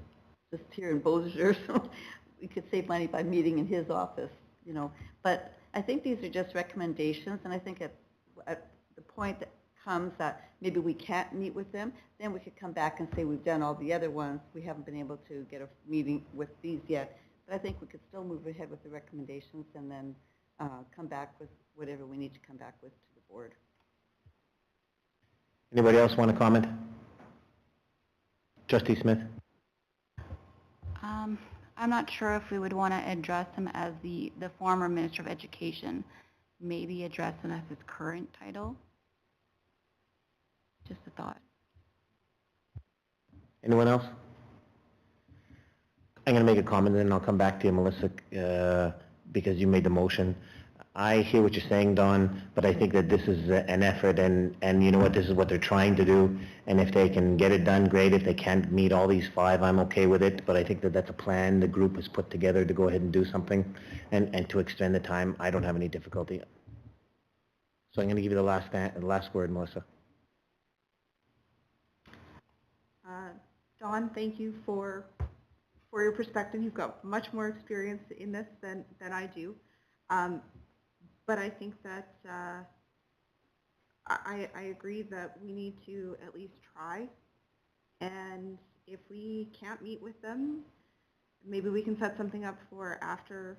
just here in Beausejour, so we could save money by meeting in his office, you know. But I think these are just recommendations, and I think at the point that comes that maybe we can't meet with them, then we could come back and say we've done all the other ones. We haven't been able to get a meeting with these yet. But I think we could still move ahead with the recommendations and then come back with whatever we need to come back with to the board. Anybody else want to comment? Trustee Smith? I'm not sure if we would want to address him as the former Minister of Education. Maybe address him as his current title. Just a thought. Anyone else? I'm going to make a comment and then I'll come back to you, Melissa, because you made the motion. I hear what you're saying, Don, but I think that this is an effort and you know what, this is what they're trying to do. And if they can get it done, great. If they can't meet all these 5, I'm okay with it. But I think that that's a plan the group has put together to go ahead and do something and to extend the time. I don't have any difficulty. So I'm going to give you the last word, Melissa. Dawn, thank you for your perspective. You've got much more experience in this than I do. But I think that I agree that we need to at least try. And if we can't meet with them, maybe we can set something up for after.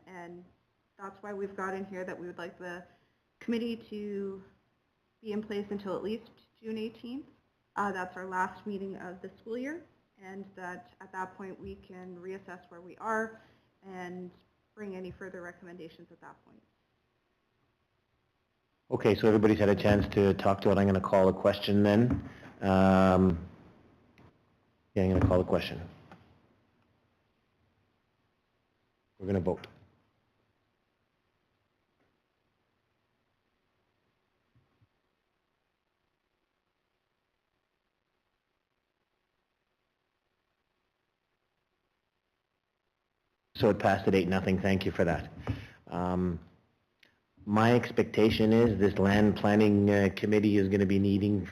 And that's why we've got in here that we would like the committee to be in place until at least June 18th. That's our last meeting of the school year. And that at that point we can reassess where we are and bring any further recommendations at that point. Okay, so everybody's had a chance to talk to it. I'm going to call a question then. Yeah, I'm going to call a question. We're going to vote. So it passed at 8-0. Thank you for that. My expectation is this land planning committee is going to be meeting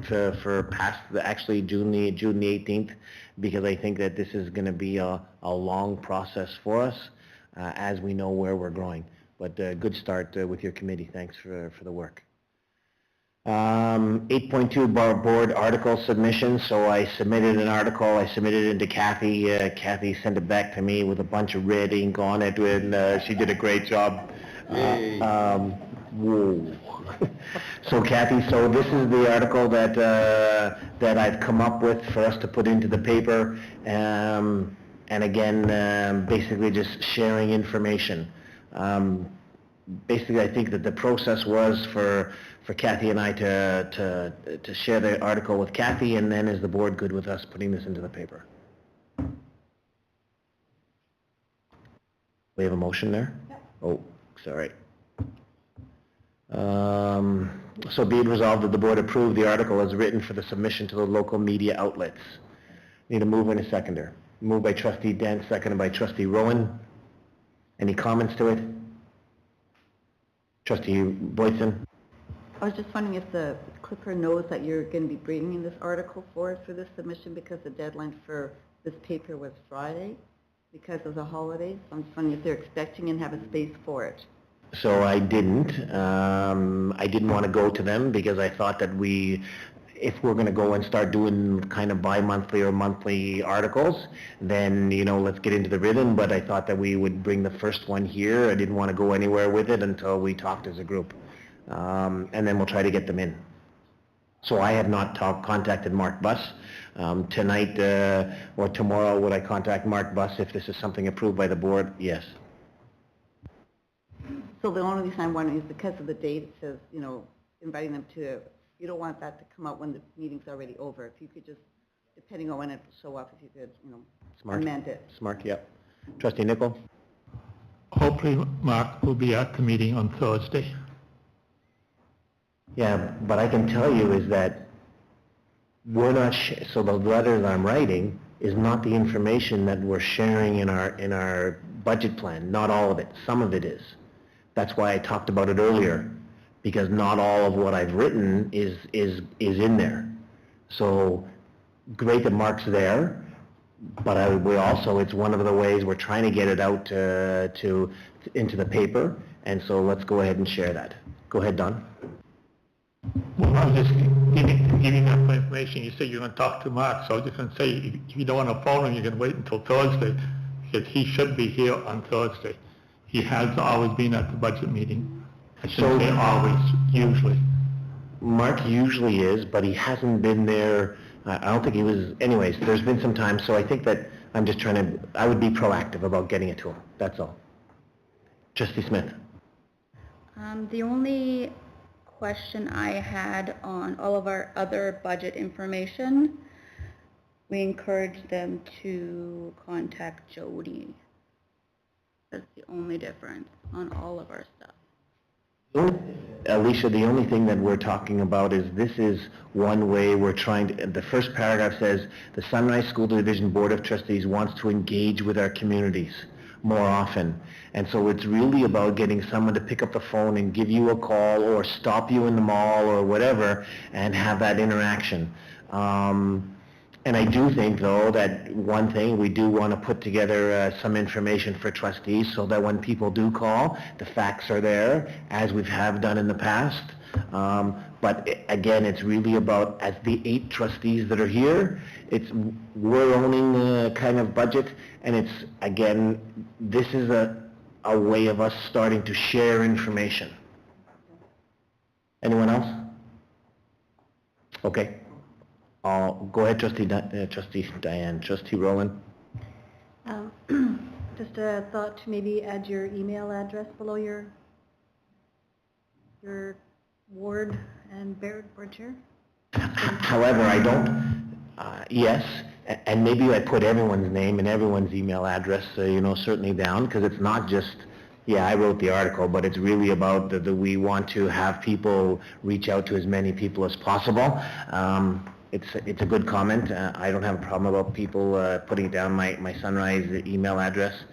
for past actually June the 18th, because I think that this is going to be a long process for us as we know where we're going. But good start with your committee. Thanks for the work. 8.2 board article submission. So I submitted an article. I submitted it to Kathy. Kathy sent it back to me with a bunch of red ink on it, and she did a great job. Whoa. So Kathy, so this is the article that I've come up with for us to put into the paper, and again, basically just sharing information. Basically, I think that the process was for Kathy and I to share the article with Kathy, and then is the board good with us putting this into the paper? We have a motion there? Yep. Oh, sorry. So be it resolved that the board approve the article as written for the submission to the local media outlets. Need a mover and a seconder. Moved by Trustee Dent, seconded by Trustee Rowan. Any comments to it? Trustee Boyson? I was just wondering if the Clipper knows that you're going to be bringing this article forward for this submission, because the deadline for this paper was Friday because of the holidays. So I'm just wondering if they're expecting and have a space for it. So I didn't want to go to them because I thought that if we're going to go and start doing kind of bi-monthly or monthly articles, then, let's get into the rhythm. But I thought that we would bring the first one here. I didn't want to go anywhere with it until we talked as a group. And then we'll try to get them in. So I have not contacted Mark Buss. Tonight or tomorrow, would I contact Mark Buss if this is something approved by the board? Yes. So the only reason I'm wondering is because of the date. It says, inviting them to, you don't want that to come out when the meeting's already over. If you could just, depending on when it will show up, if you could, Smart. amend it. Smart, yep. Trustee Nicol? Hopefully Mark will be at the meeting on Thursday. Yeah, but I can tell you is that we're not, so the letter that I'm writing is not the information that we're sharing in our budget plan. Not all of it. Some of it is. That's why I talked about it earlier, because not all of what I've written is in there. So great that Mark's there, but it's one of the ways we're trying to get it out into the paper, and so let's go ahead and share that. Go ahead, Don. Well, I was just giving that information. You said you're going to talk to Mark, so I was just going to say, if you don't want to phone him, you can wait until Thursday, because he should be here on Thursday. He has always been at the budget meeting. I shouldn't say always, usually. Mark usually is, but he hasn't been there. I don't think he was, anyways, there's been some time, so I think that I'm just trying to, I would be proactive about getting it to him, that's all. Trustee Smith. The only question I had on all of our other budget information, we encourage them to contact Jody. That's the only difference on all of our stuff. Alicia, the only thing that we're talking about is this is one way we're trying to, the first paragraph says, the Sunrise School Division Board of Trustees wants to engage with our communities more often. And so it's really about getting someone to pick up the phone and give you a call or stop you in the mall or whatever and have that interaction. And I do think, though, that one thing, we do want to put together some information for trustees so that when people do call, the facts are there, as we have done in the past. But again, it's really about, as the 8 trustees that are here, we're owning the kind of budget, and it's, again, this is a way of us starting to share information. Anyone else? Okay. Go ahead, Trustee Diane. Trustee Rowland. Just a thought to maybe add your email address below your ward and board chair. However, I don't, yes, and maybe I put everyone's name and everyone's email address, certainly down, because it's not just, yeah, I wrote the article, but it's really about that we want to have people reach out to as many people as possible. It's a good comment. I don't have a problem about people putting down my Sunrise email address.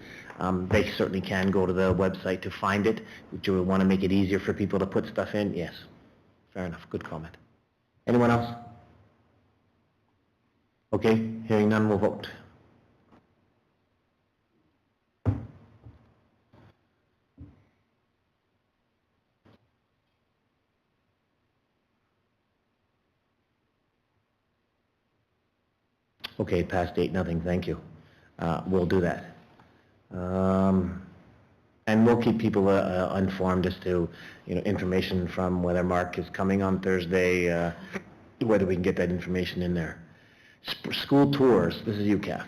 They certainly can go to the website to find it. Do we want to make it easier for people to put stuff in? Yes. Fair enough. Good comment. Anyone else? Okay. Hearing none, we'll vote. Okay, past 8-0, thank you. We'll do that. And we'll keep people informed as to, information from whether Mark is coming on Thursday, whether we can get that information in there. School tours, this is you, Kath.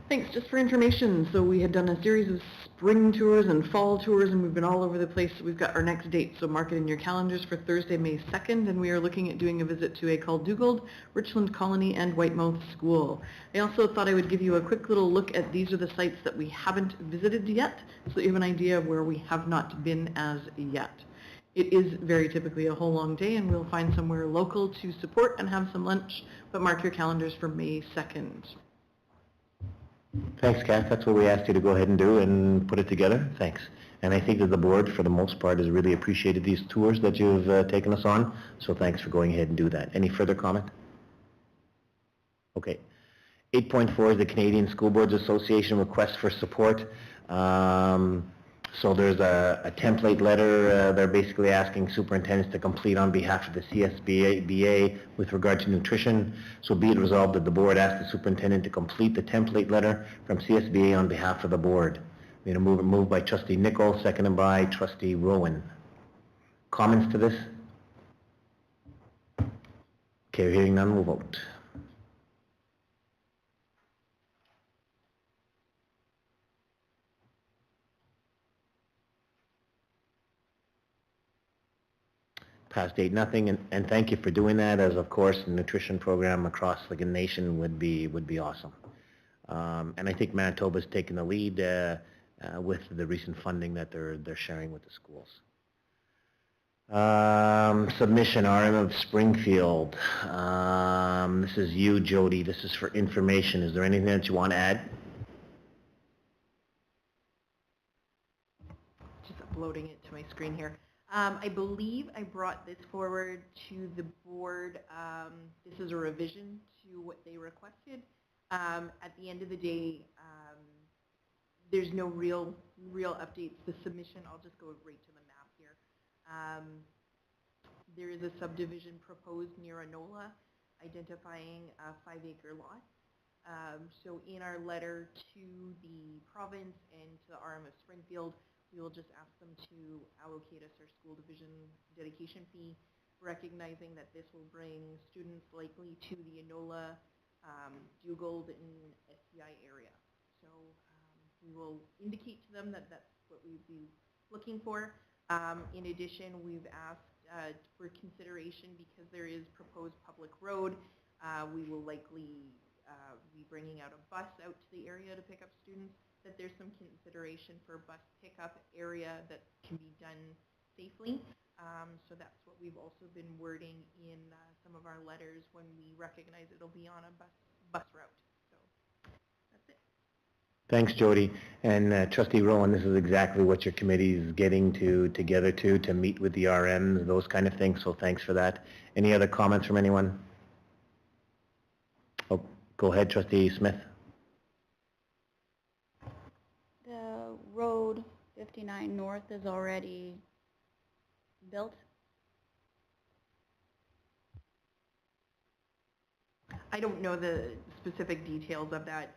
Thanks. Just for information, so we had done a series of spring tours and fall tours, and we've been all over the place. We've got our next date, so mark it in your calendars for Thursday, May 2nd, and we are looking at doing a visit to École Dugald, Richland Colony, and Whitemouth School. I also thought I would give you a quick little look at these are the sites that we haven't visited yet, so that you have an idea of where we have not been as yet. It is very typically a whole long day, and we'll find somewhere local to support and have some lunch, but mark your calendars for May 2nd. Thanks, Kath. That's what we asked you to go ahead and do and put it together. Thanks. And I think that the board, for the most part, has really appreciated these tours that you've taken us on. So thanks for going ahead and do that. Any further comment? Okay. 8.4 is the Canadian School Boards Association request for support. So there's a template letter they're basically asking superintendents to complete on behalf of the CSBA with regard to nutrition. So be it resolved that the board asks the superintendent to complete the template letter from CSBA on behalf of the board. I'm going to move by Trustee Nicol, seconded by Trustee Rowan. Comments to this? Okay, hearing none, we'll vote. Past 8-0, and thank you for doing that, as of course the nutrition program across the nation would be awesome. And I think Manitoba's taken the lead with the recent funding that they're sharing with the schools. Submission, RM of Springfield. This is you, Jody. This is for information. Is there anything that you want to add? Just uploading it to my screen here. I believe I brought this forward to the board. This is a revision to what they requested. At the end of the day, there's no real updates. The submission, I'll just go right to the map here. There is a subdivision proposed near Enola, identifying a 5-acre lot. So in our letter to the province and to the RM of Springfield, we will just ask them to allocate us our school division dedication fee, recognizing that this will bring students likely to the Enola, Dugald, and SCI area. So we will indicate to them that that's what we'd be looking for. In addition, we've asked for consideration, because there is proposed public road, we will likely be bringing out a bus out to the area to pick up students, that there's some consideration for bus pickup area that can be done safely. So that's what we've also been wording in some of our letters when we recognize it'll be on a bus route. So that's it. Thanks, Jody. And Trustee Rowan, this is exactly what your committee is getting together to meet with the RMs, those kind of things. So thanks for that. Any other comments from anyone? Oh, go ahead, Trustee Smith. The road 59 North is already built. I don't know the specific details of that.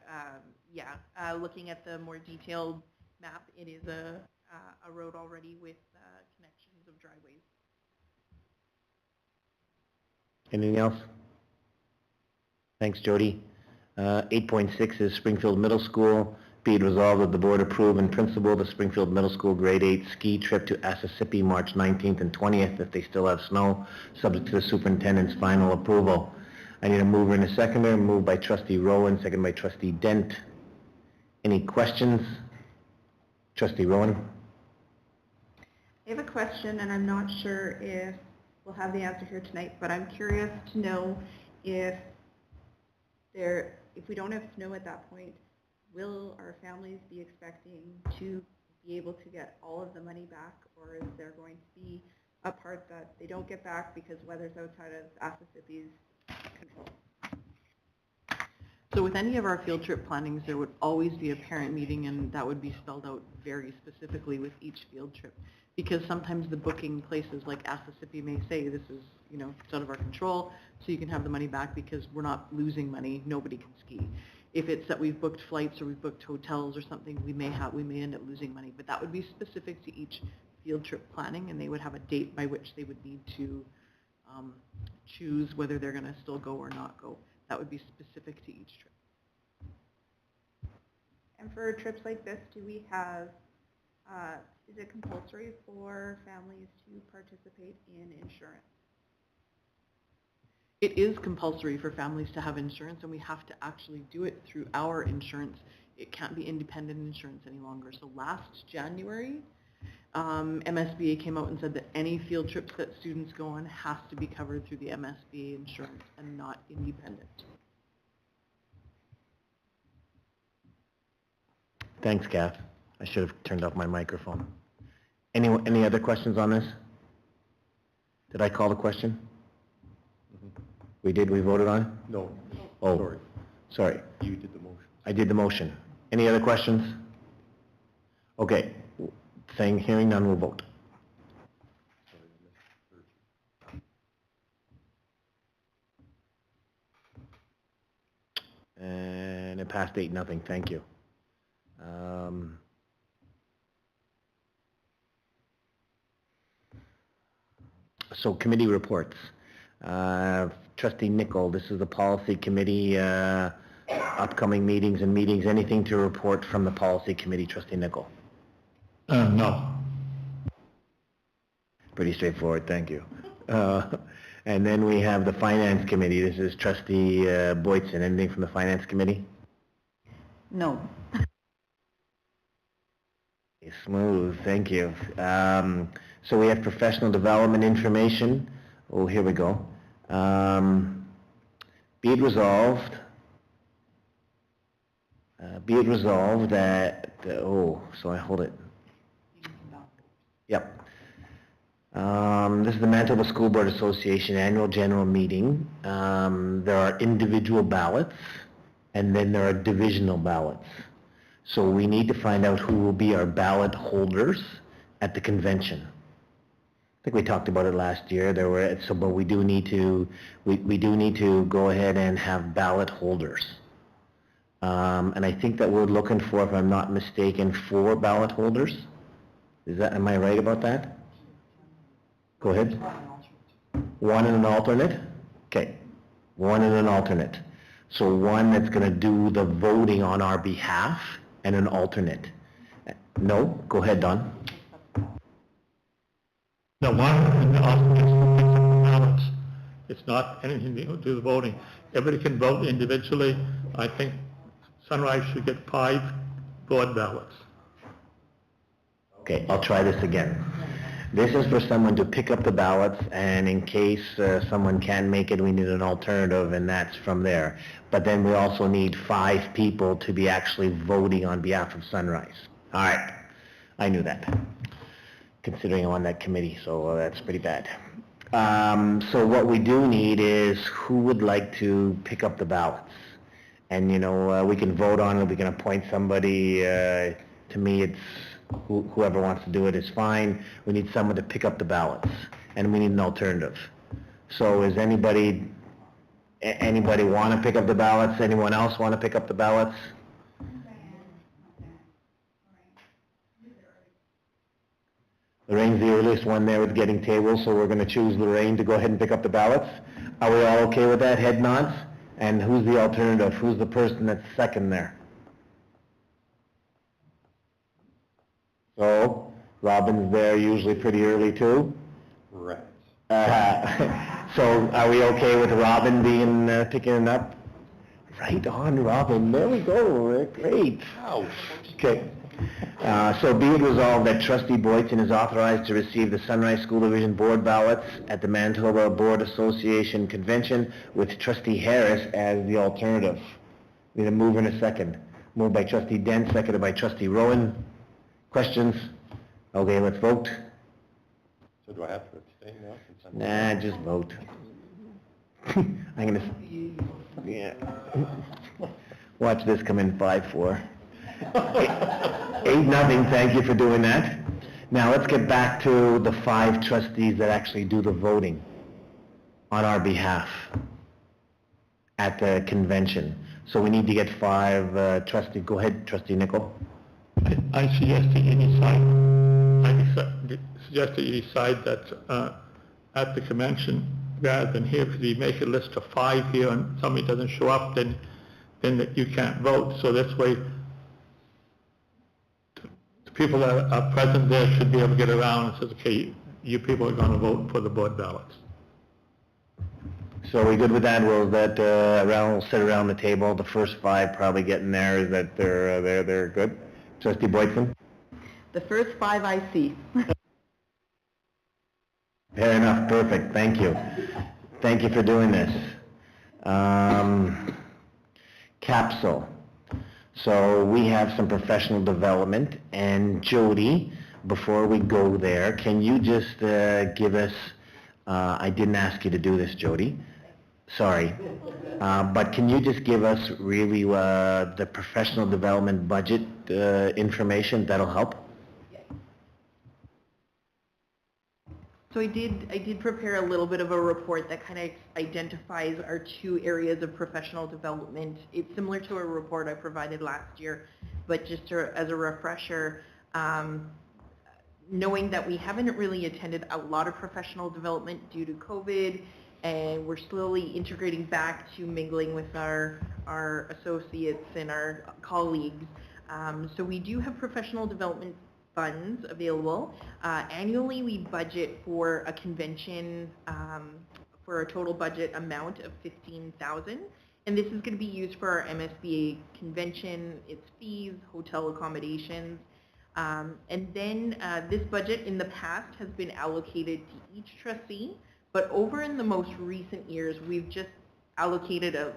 Looking at the more detailed map, it is a road already with connections of driveways. Anything else? Thanks, Jody. 8.6 is Springfield Middle School. Be it resolved that the board approve in principle the Springfield Middle School grade 8 ski trip to Assisipi March 19th and 20th if they still have snow, subject to the superintendent's final approval. I need a mover and a seconder. Moved by Trustee Rowan, second by Trustee Dent. Any questions? Trustee Rowan? I have a question, and I'm not sure if we'll have the answer here tonight, but I'm curious to know if we don't have snow at that point, will our families be expecting to be able to get all of the money back, or is there going to be a part that they don't get back because weather's outside of Assisipi's control? So with any of our field trip plannings, there would always be a parent meeting, and that would be spelled out very specifically with each field trip. Because sometimes the booking places like Assisipi may say, this is, it's out of our control, so you can have the money back because we're not losing money, nobody can ski. If it's that we've booked flights or we've booked hotels or something, we may end up losing money. But that would be specific to each field trip planning, and they would have a date by which they would need to choose whether they're going to still go or not go. That would be specific to each trip. And for trips like this, do we have, is it compulsory for families to participate in insurance? It is compulsory for families to have insurance, and we have to actually do it through our insurance. It can't be independent insurance any longer. So last January, MSBA came out and said that any field trips that students go on has to be covered through the MSBA insurance and not independent. Thanks, Kath. I should have turned off my microphone. Any other questions on this? Did I call the question? We did? We voted on it? No. Oh, sorry. You did the motion. I did the motion. Any other questions? Okay. Hearing none, we'll vote. And it passed 8-0. Thank you. So committee reports. Trustee Nicol, this is the policy committee, upcoming meetings and meetings. Anything to report from the policy committee, Trustee Nicol? No. Pretty straightforward, thank you. And then we have the finance committee. This is Trustee Boytson. Anything from the finance committee? No. Smooth, thank you. So we have professional development information. Oh, here we go. Be it resolved that, so I hold it. Yep. This is the Manitoba School Board Association Annual General Meeting. There are individual ballots, and then there are divisional ballots. So we need to find out who will be our ballot holders at the convention. I think we talked about it last year. But we do need to go ahead and have ballot holders. And I think that we're looking for, if I'm not mistaken, 4 ballot holders. Am I right about that? Go ahead. 1 and an alternate? Okay. 1 and an alternate. So 1 that's going to do the voting on our behalf and an alternate. No? Go ahead, Don. The one in the alternate picks up the ballots. It's not anything to do with the voting. Everybody can vote individually. I think Sunrise should get 5 board ballots. Okay, I'll try this again. This is for someone to pick up the ballots, and in case someone can't make it, we need an alternative, and that's from there. But then we also need 5 people to be actually voting on behalf of Sunrise. All right, I knew that, considering I'm on that committee, so that's pretty bad. So what we do need is who would like to pick up the ballots. And, you know, we can vote on it, we can appoint somebody. To me, it's whoever wants to do it is fine. We need someone to pick up the ballots, and we need an alternative. So is anybody want to pick up the ballots? Anyone else want to pick up the ballots? Lorraine's the earliest one there with getting tables, so we're going to choose Lorraine to go ahead and pick up the ballots. Are we all okay with that? Head nods? And who's the alternative? Who's the person that's second there? So, Robin's there usually pretty early too? Right. So are we okay with Robin being picking it up? Right on, Robin. There we go. Great. Ouch. Okay. So be it resolved that Trustee Boyton is authorized to receive the Sunrise School Division Board ballots at the Manitoba Board Association Convention with Trustee Harris as the alternative. Need a move in a second. Moved by Trustee Dent, seconded by Trustee Rowan. Questions? Okay, let's vote. So do I have to abstain now? Since I'm Nah, just vote. I'm gonna, yeah. Watch this come in 5-4. 8-0, thank you for doing that. Now let's get back to the 5 trustees that actually do the voting on our behalf at the convention. So we need to get 5 trustees. Go ahead, Trustee Nicol. I suggest that you decide that at the convention, rather than here, because you make a list of 5 here and somebody doesn't show up, then that you can't vote. So this way, the people that are present there should be able to get around and says, okay, you people are going to vote for the board ballots. So are we good with that? We'll sit around the table. The first 5 probably getting there. Is that they're good? Trustee Boyton? The first 5 I see. Fair enough, perfect, thank you. Thank you for doing this. Capsule. So we have some professional development, and Jody, before we go there, can you just give us, I didn't ask you to do this, Jody, sorry, but can you just give us really the professional development budget information? That'll help. So I did prepare a little bit of a report that kind of identifies our 2 areas of professional development. It's similar to a report I provided last year, but just as a refresher, knowing that we haven't really attended a lot of professional development due to COVID, and we're slowly integrating back to mingling with our associates and our colleagues. So we do have professional development funds available. Annually, we budget for a convention for a total budget amount of $15,000, and this is going to be used for our MSBA convention, its fees, hotel accommodations, and then this budget in the past has been allocated to each trustee, but over in the most recent years, we've just allocated a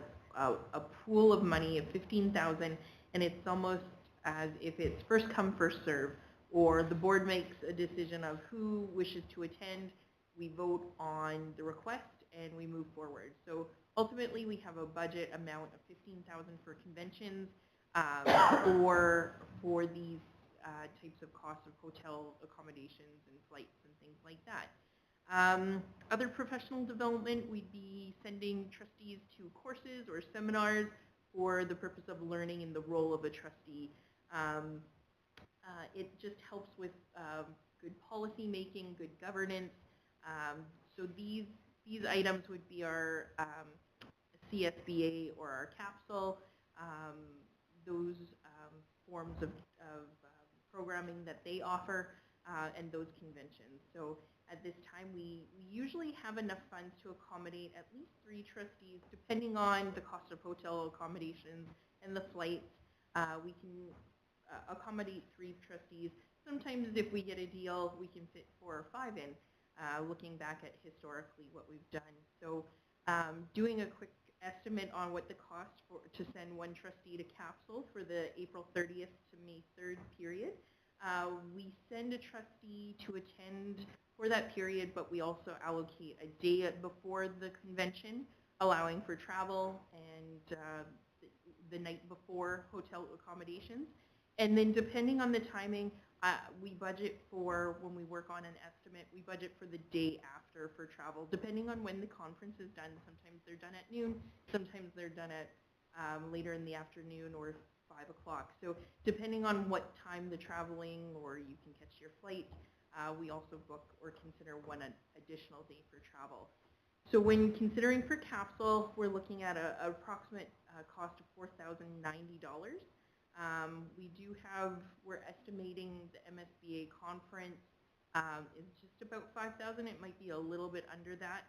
pool of money of $15,000, and it's almost as if it's first come, first serve, or the board makes a decision of who wishes to attend, we vote on the request, and we move forward. So ultimately, we have a budget amount of $15,000 for conventions. for these types of costs of hotel accommodations and flights and things like that. Other professional development, we'd be sending trustees to courses or seminars for the purpose of learning in the role of a trustee. It just helps with good policy making, good governance. So these items would be our CSBA or our capsule, those forms of programming that they offer, and those conventions. So at this time, we usually have enough funds to accommodate at least 3 trustees, depending on the cost of hotel accommodations and the flights. We can accommodate 3 trustees. Sometimes if we get a deal, we can fit 4 or 5 in, looking back at historically what we've done. So doing a quick estimate on what the cost to send 1 trustee to capsule for the April 30th to May 3rd period. We send a trustee to attend for that period, but we also allocate a day before the convention, allowing for travel and the night before hotel accommodations. And then depending on the timing, we budget for, when we work on an estimate, we budget for the day after for travel, depending on when the conference is done. Sometimes they're done at noon, sometimes they're done at later in the afternoon or 5 o'clock. So depending on what time the traveling or you can catch your flight, we also book or consider 1 additional day for travel. So when considering for capsule, we're looking at an approximate cost of $4,090. We're estimating the MSBA conference is just about $5,000. It might be a little bit under that.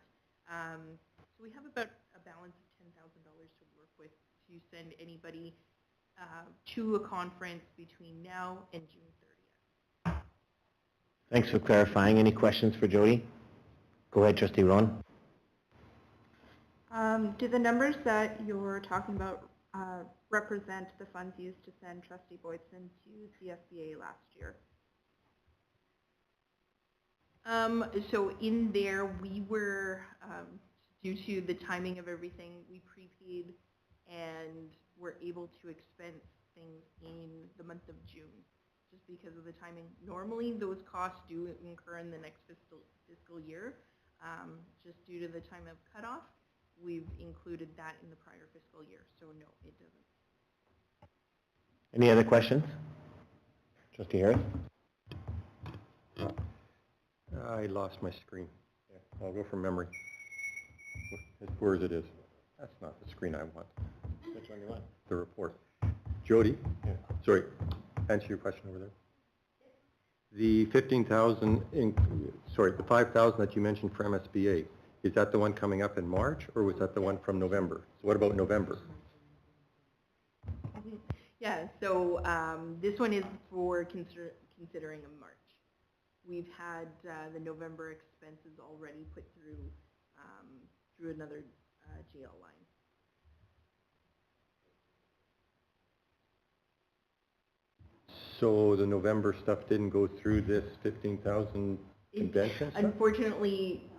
So we have about a balance of $10,000 to work with to send anybody to a conference between now and June 30th. Thanks for clarifying. Any questions for Jody? Go ahead, Trustee Rowan. Do the numbers that you're talking about represent the funds used to send Trustee Boydson to CSBA last year? So in there, we were, due to the timing of everything, we prepaid and were able to expense things in the month of June, just because of the timing. Normally, those costs do incur in the next fiscal year. Just due to the time of cutoff, we've included that in the prior fiscal year. So no, it doesn't. Any other questions? Trustee Harris? I lost my screen. Yeah, I'll go from memory. As poor as it is. That's not the screen I want. Which one do you want? The report. Jody? Yeah. Sorry, answer your question over there. The 15,000, the 5,000 that you mentioned for MSBA, is that the one coming up in March, or was that the one from November? So what about November? Yeah, so this one is for considering a March. We've had the November expenses already put through through another GL line. So the November stuff didn't go through this 15,000 convention stuff? Unfortunately,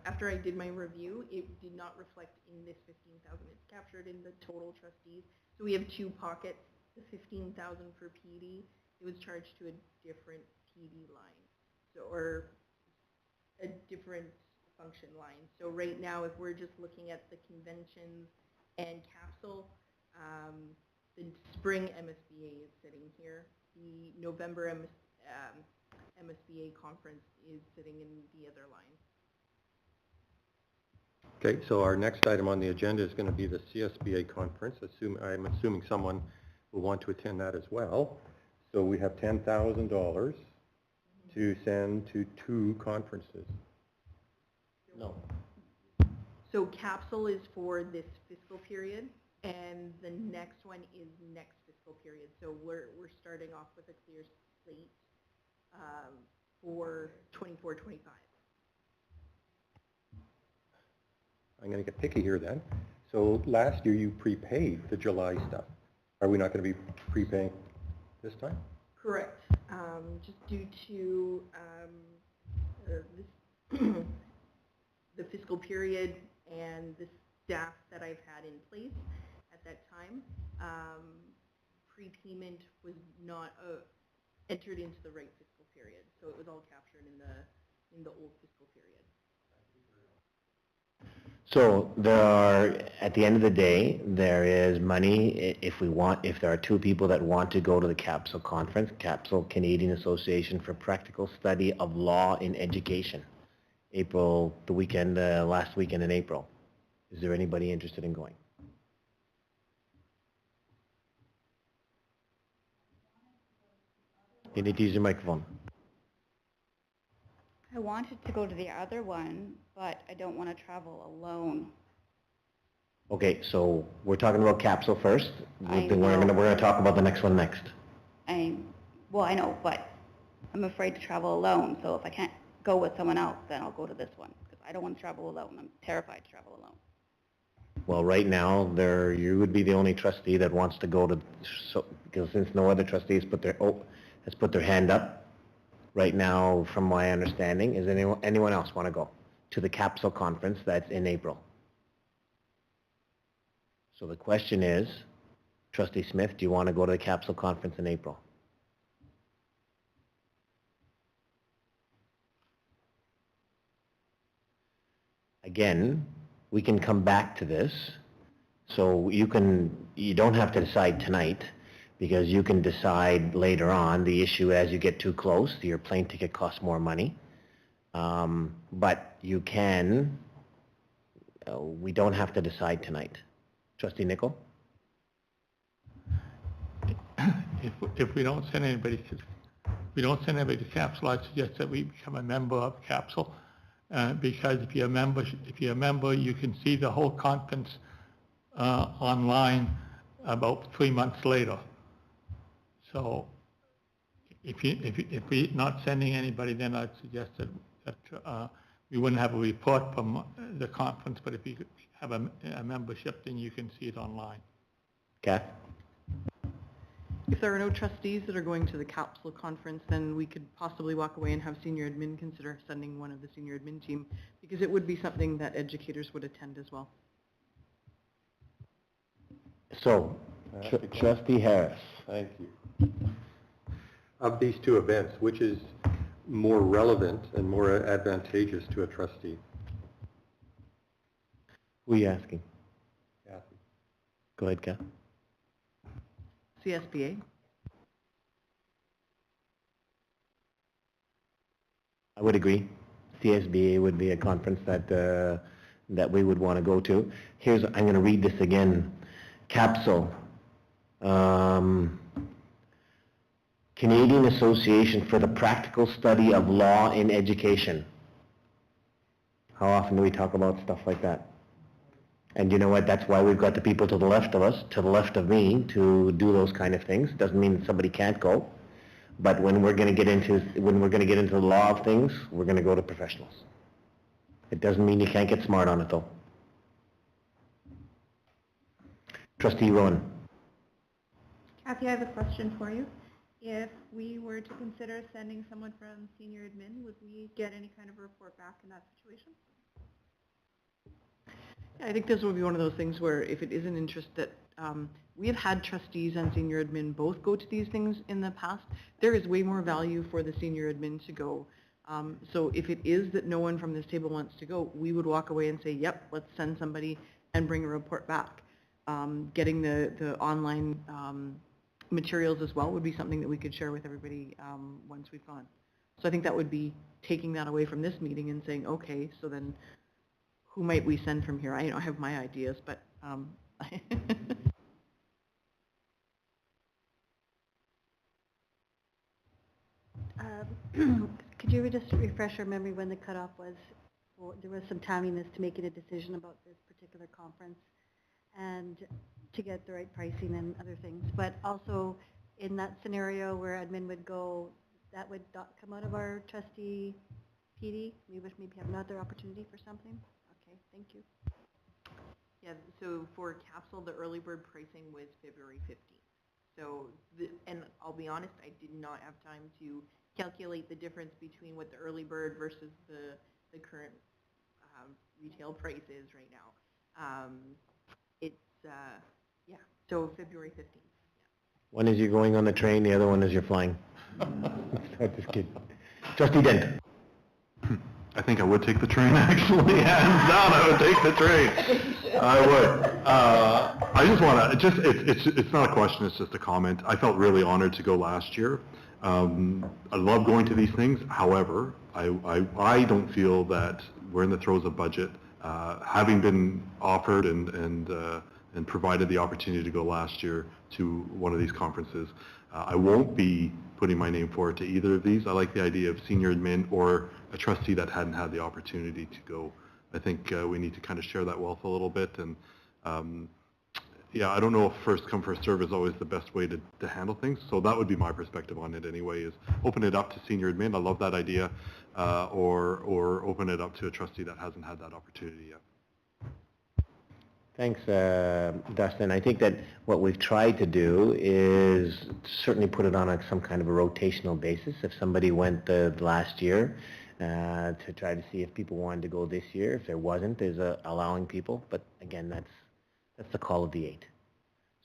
after I did my review, it did not reflect in this 15,000. It's captured in the total trustees. So we have 2 pockets, the 15,000 for PD. It was charged to a different PD line, so, or a different function line. So right now, if we're just looking at the conventions and capsule, the spring MSBA is sitting here. The November MSBA conference is sitting in the other line. Okay, so our next item on the agenda is going to be the CSBA conference. I'm assuming someone will want to attend that as well. So we have $10,000 to send to 2 conferences. No. So capsule is for this fiscal period, and the next one is next fiscal period. So we're starting off with a clear slate for 24-25. I'm going to get picky here then. So last year you prepaid the July stuff. Are we not going to be prepaying this time? Correct. Just due to the fiscal period and the staff that I've had in place at that time, prepayment was not entered into the right fiscal period, so it was all captured in the old fiscal period. So there are, at the end of the day, there is money if there are two people that want to go to the CAPSUL conference, CAPSUL, Canadian Association for Practical Study of Law in Education, last weekend in April. Is there anybody interested in going? You need to use your microphone. I wanted to go to the other one, but I don't want to travel alone. Okay, so we're talking about CAPSUL first. Then we're know. going to talk about the next one next. Well, I know, but I'm afraid to travel alone. So if I can't go with someone else, then I'll go to this one because I don't want to travel alone. I'm terrified to travel alone. Well, right now, you would be the only trustee that wants to go to, because since no other trustees has put their hand up. Right now, from my understanding, is anyone else want to go to the CAPSUL conference that's in April? So the question is, Trustee Smith, do you want to go to the CAPSUL conference in April? Again, we can come back to this. So you don't have to decide tonight, because you can decide later on. The issue as you get too close, your plane ticket costs more money. But you can, we don't have to decide tonight. Trustee Nicol? If we don't send anybody to CAPSUL, I suggest that we become a member of CAPSUL, because if you're a member, you can see the whole conference online about 3 months later. So if we're not sending anybody, then I'd suggest that we wouldn't have a report from the conference, but if you could have a membership, then you can see it online. Kath? If there are no trustees that are going to the CAPSUL conference, then we could possibly walk away and have senior admin consider sending one of the senior admin team, because it would be something that educators would attend as well. So, Trustee Harris. Thank you. Of these two events, which is more relevant and more advantageous to a trustee? Who are you asking? Kathy. Go ahead, Kath. CSBA. I would agree. CSBA would be a conference that we would want to go to. I'm going to read this again. CAPSUL. Canadian Association for the Practical Study of Law in Education. How often do we talk about stuff like that? And you know what? That's why we've got the people to the left of us, to the left of me, to do those kind of things. Doesn't mean somebody can't go, but when we're going to get into the law of things, we're going to go to professionals. It doesn't mean you can't get smart on it, though. Trustee Rowan. Kathy, I have a question for you. If we were to consider sending someone from senior admin, would we get any kind of report back in that situation? Yeah, I think this would be one of those things where if it is an interest that we have had trustees and senior admin both go to these things in the past, there is way more value for the senior admin to go. So if it is that no one from this table wants to go, we would walk away and say, yep, let's send somebody and bring a report back. Getting the online materials as well would be something that we could share with everybody once we've gone. So I think that would be taking that away from this meeting and saying, okay, so then who might we send from here? I have my ideas, but Could you just refresh our memory when the cutoff was? There was some timeliness to making a decision about this particular conference and to get the right pricing and other things. But also in that scenario where admin would go, that would come out of our trustee PD? We would maybe have another opportunity for something? Okay, thank you. Yeah, so for CAPSUL, the early bird pricing was February 15th. So, and I'll be honest, I did not have time to calculate the difference between what the early bird versus the current retail price is right now. It's, yeah, so February 15th. One is you're going on the train, the other one is you're flying. Just kidding. Trustee Dent. I think I would take the train, actually. Hands down, I would take the train. I would. I just want to, it's not a question, it's just a comment. I felt really honored to go last year. I love going to these things. However, I don't feel that we're in the throes of budget. Having been offered and provided the opportunity to go last year to one of these conferences, I won't be putting my name forward to either of these. I like the idea of senior admin or a trustee that hadn't had the opportunity to go. I think we need to kind of share that wealth a little bit. And yeah, I don't know if first come, first serve is always the best way to handle things. So that would be my perspective on it anyway, is open it up to senior admin. I love that idea. Or open it up to a trustee that hasn't had that opportunity yet. Thanks, Dustin. I think that what we've tried to do is certainly put it on some kind of a rotational basis. If somebody went last year, to try to see if people wanted to go this year. If there wasn't, there's allowing people. But again, that's the call of the 8.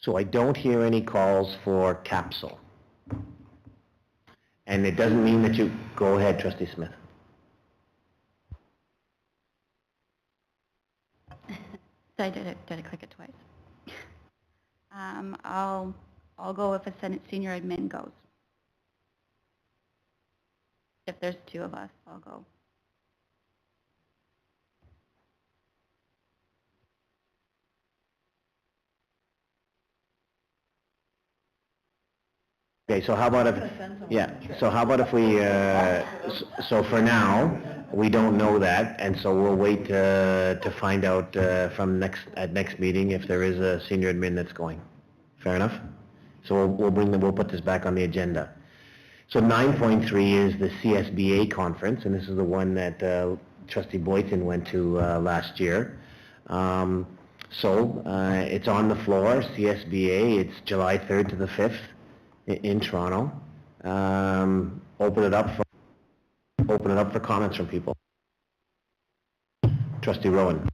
So I don't hear any calls for capsule. And it doesn't mean that you go ahead, Trustee Smith. So I did I click it twice? I'll go if a senior admin goes. If there's 2 of us, I'll go. Okay, so how about if we, so for now, we don't know that, and so we'll wait to find out from next meeting if there is a senior admin that's going. Fair enough? So we'll put this back on the agenda. So 9.3 is the CSBA conference, and this is the one that Trustee Boyton went to last year. So it's on the floor, CSBA. It's July 3rd to the 5th in Toronto. Open it up for comments from people. Trustee Rowan.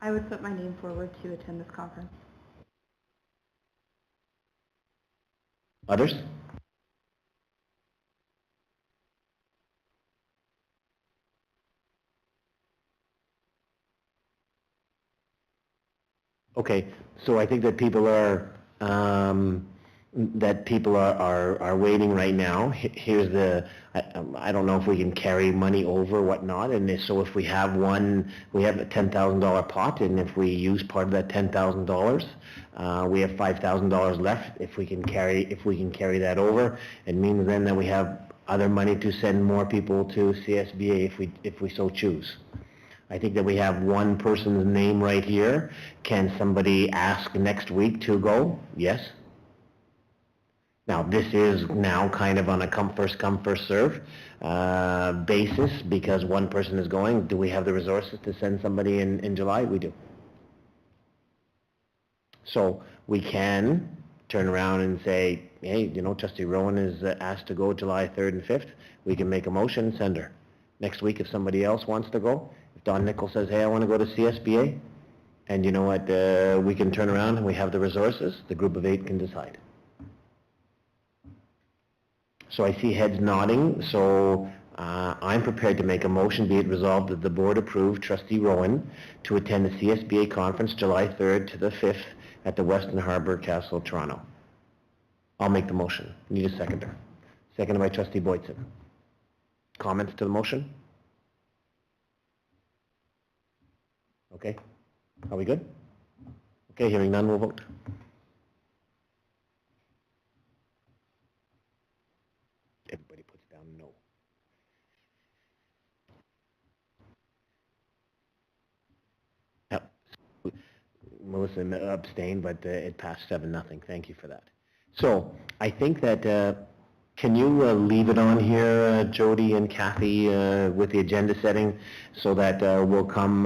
I would put my name forward to attend this conference. Others? Okay, so I think that people are waiting right now. Here's the, I don't know if we can carry money over, whatnot, and so if we have we have a $10,000 pot, and if we use part of that $10,000, we have $5,000 left. If we can carry that over, it means then that we have other money to send more people to CSBA if we so choose. I think that we have one person's name right here. Can somebody ask next week to go? Yes. Now, this is now kind of on a come, first serve basis because one person is going. Do we have the resources to send somebody in July? We do. So we can turn around and say, hey, Trustee Rowan is asked to go July 3rd and 5th. We can make a motion, send her. Next week, if somebody else wants to go, if Don Nichols says, hey, I want to go to CSBA, and you know what, we can turn around and we have the resources, the group of 8 can decide. So I see heads nodding, so I'm prepared to make a motion, be it resolved that the board approve Trustee Rowan to attend the CSBA conference July 3rd to the 5th at the Weston Harbour Castle, Toronto. I'll make the motion. Need a seconder. Seconded by Trustee Boyton. Comments to the motion? Okay. Are we good? Okay, hearing none, we'll vote. Everybody puts down no. Yep. Melissa abstained, but it passed 7-0. Thank you for that. So I think that can you leave it on here, Jody and Kathy, with the agenda setting, so that we'll come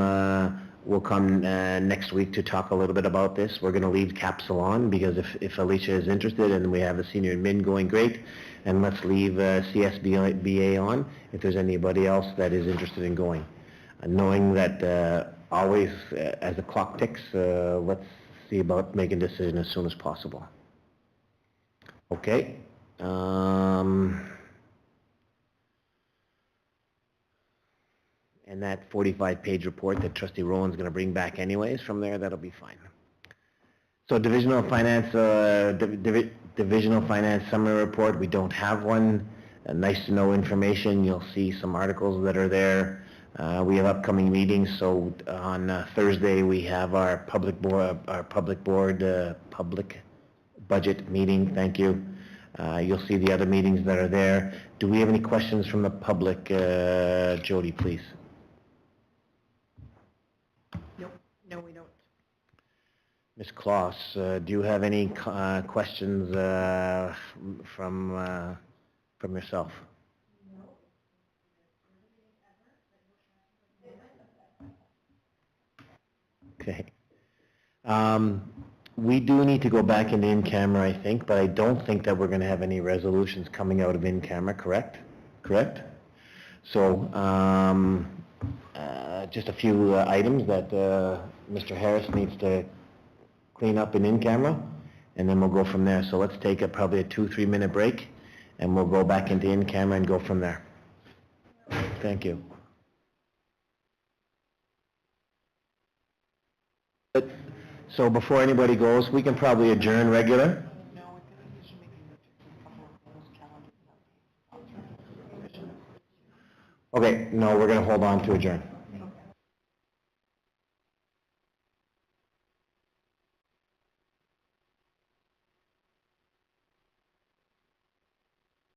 next week to talk a little bit about this. We're going to leave capsule on because if Alicia is interested and we have a senior admin going, great. And let's leave CSBA on if there's anybody else that is interested in going. Knowing that always, as the clock ticks, let's see about making a decision as soon as possible. Okay. And that 45-page report that Trustee Rowan's going to bring back anyways from there, that'll be fine. So divisional finance, divisional finance summary report, we don't have one. Nice to know information. You'll see some articles that are there. We have upcoming meetings. So on Thursday we have our public budget meeting. Thank you. You'll see the other meetings that are there. Do we have any questions from the public? Jody, please. No, we don't. Ms. Kloss, do you have any questions from yourself? Okay. We do need to go back into in-camera, I think, but I don't think that we're going to have any resolutions coming out of in-camera, correct? Correct? So, just a few items that Mr. Harris needs to clean up in-camera, and then we'll go from there. So let's take probably a 2-3 minute break, and we'll go back into in-camera and go from there. Thank you. So before anybody goes, we can probably adjourn regular. Okay, no, we're going to hold on to adjourn.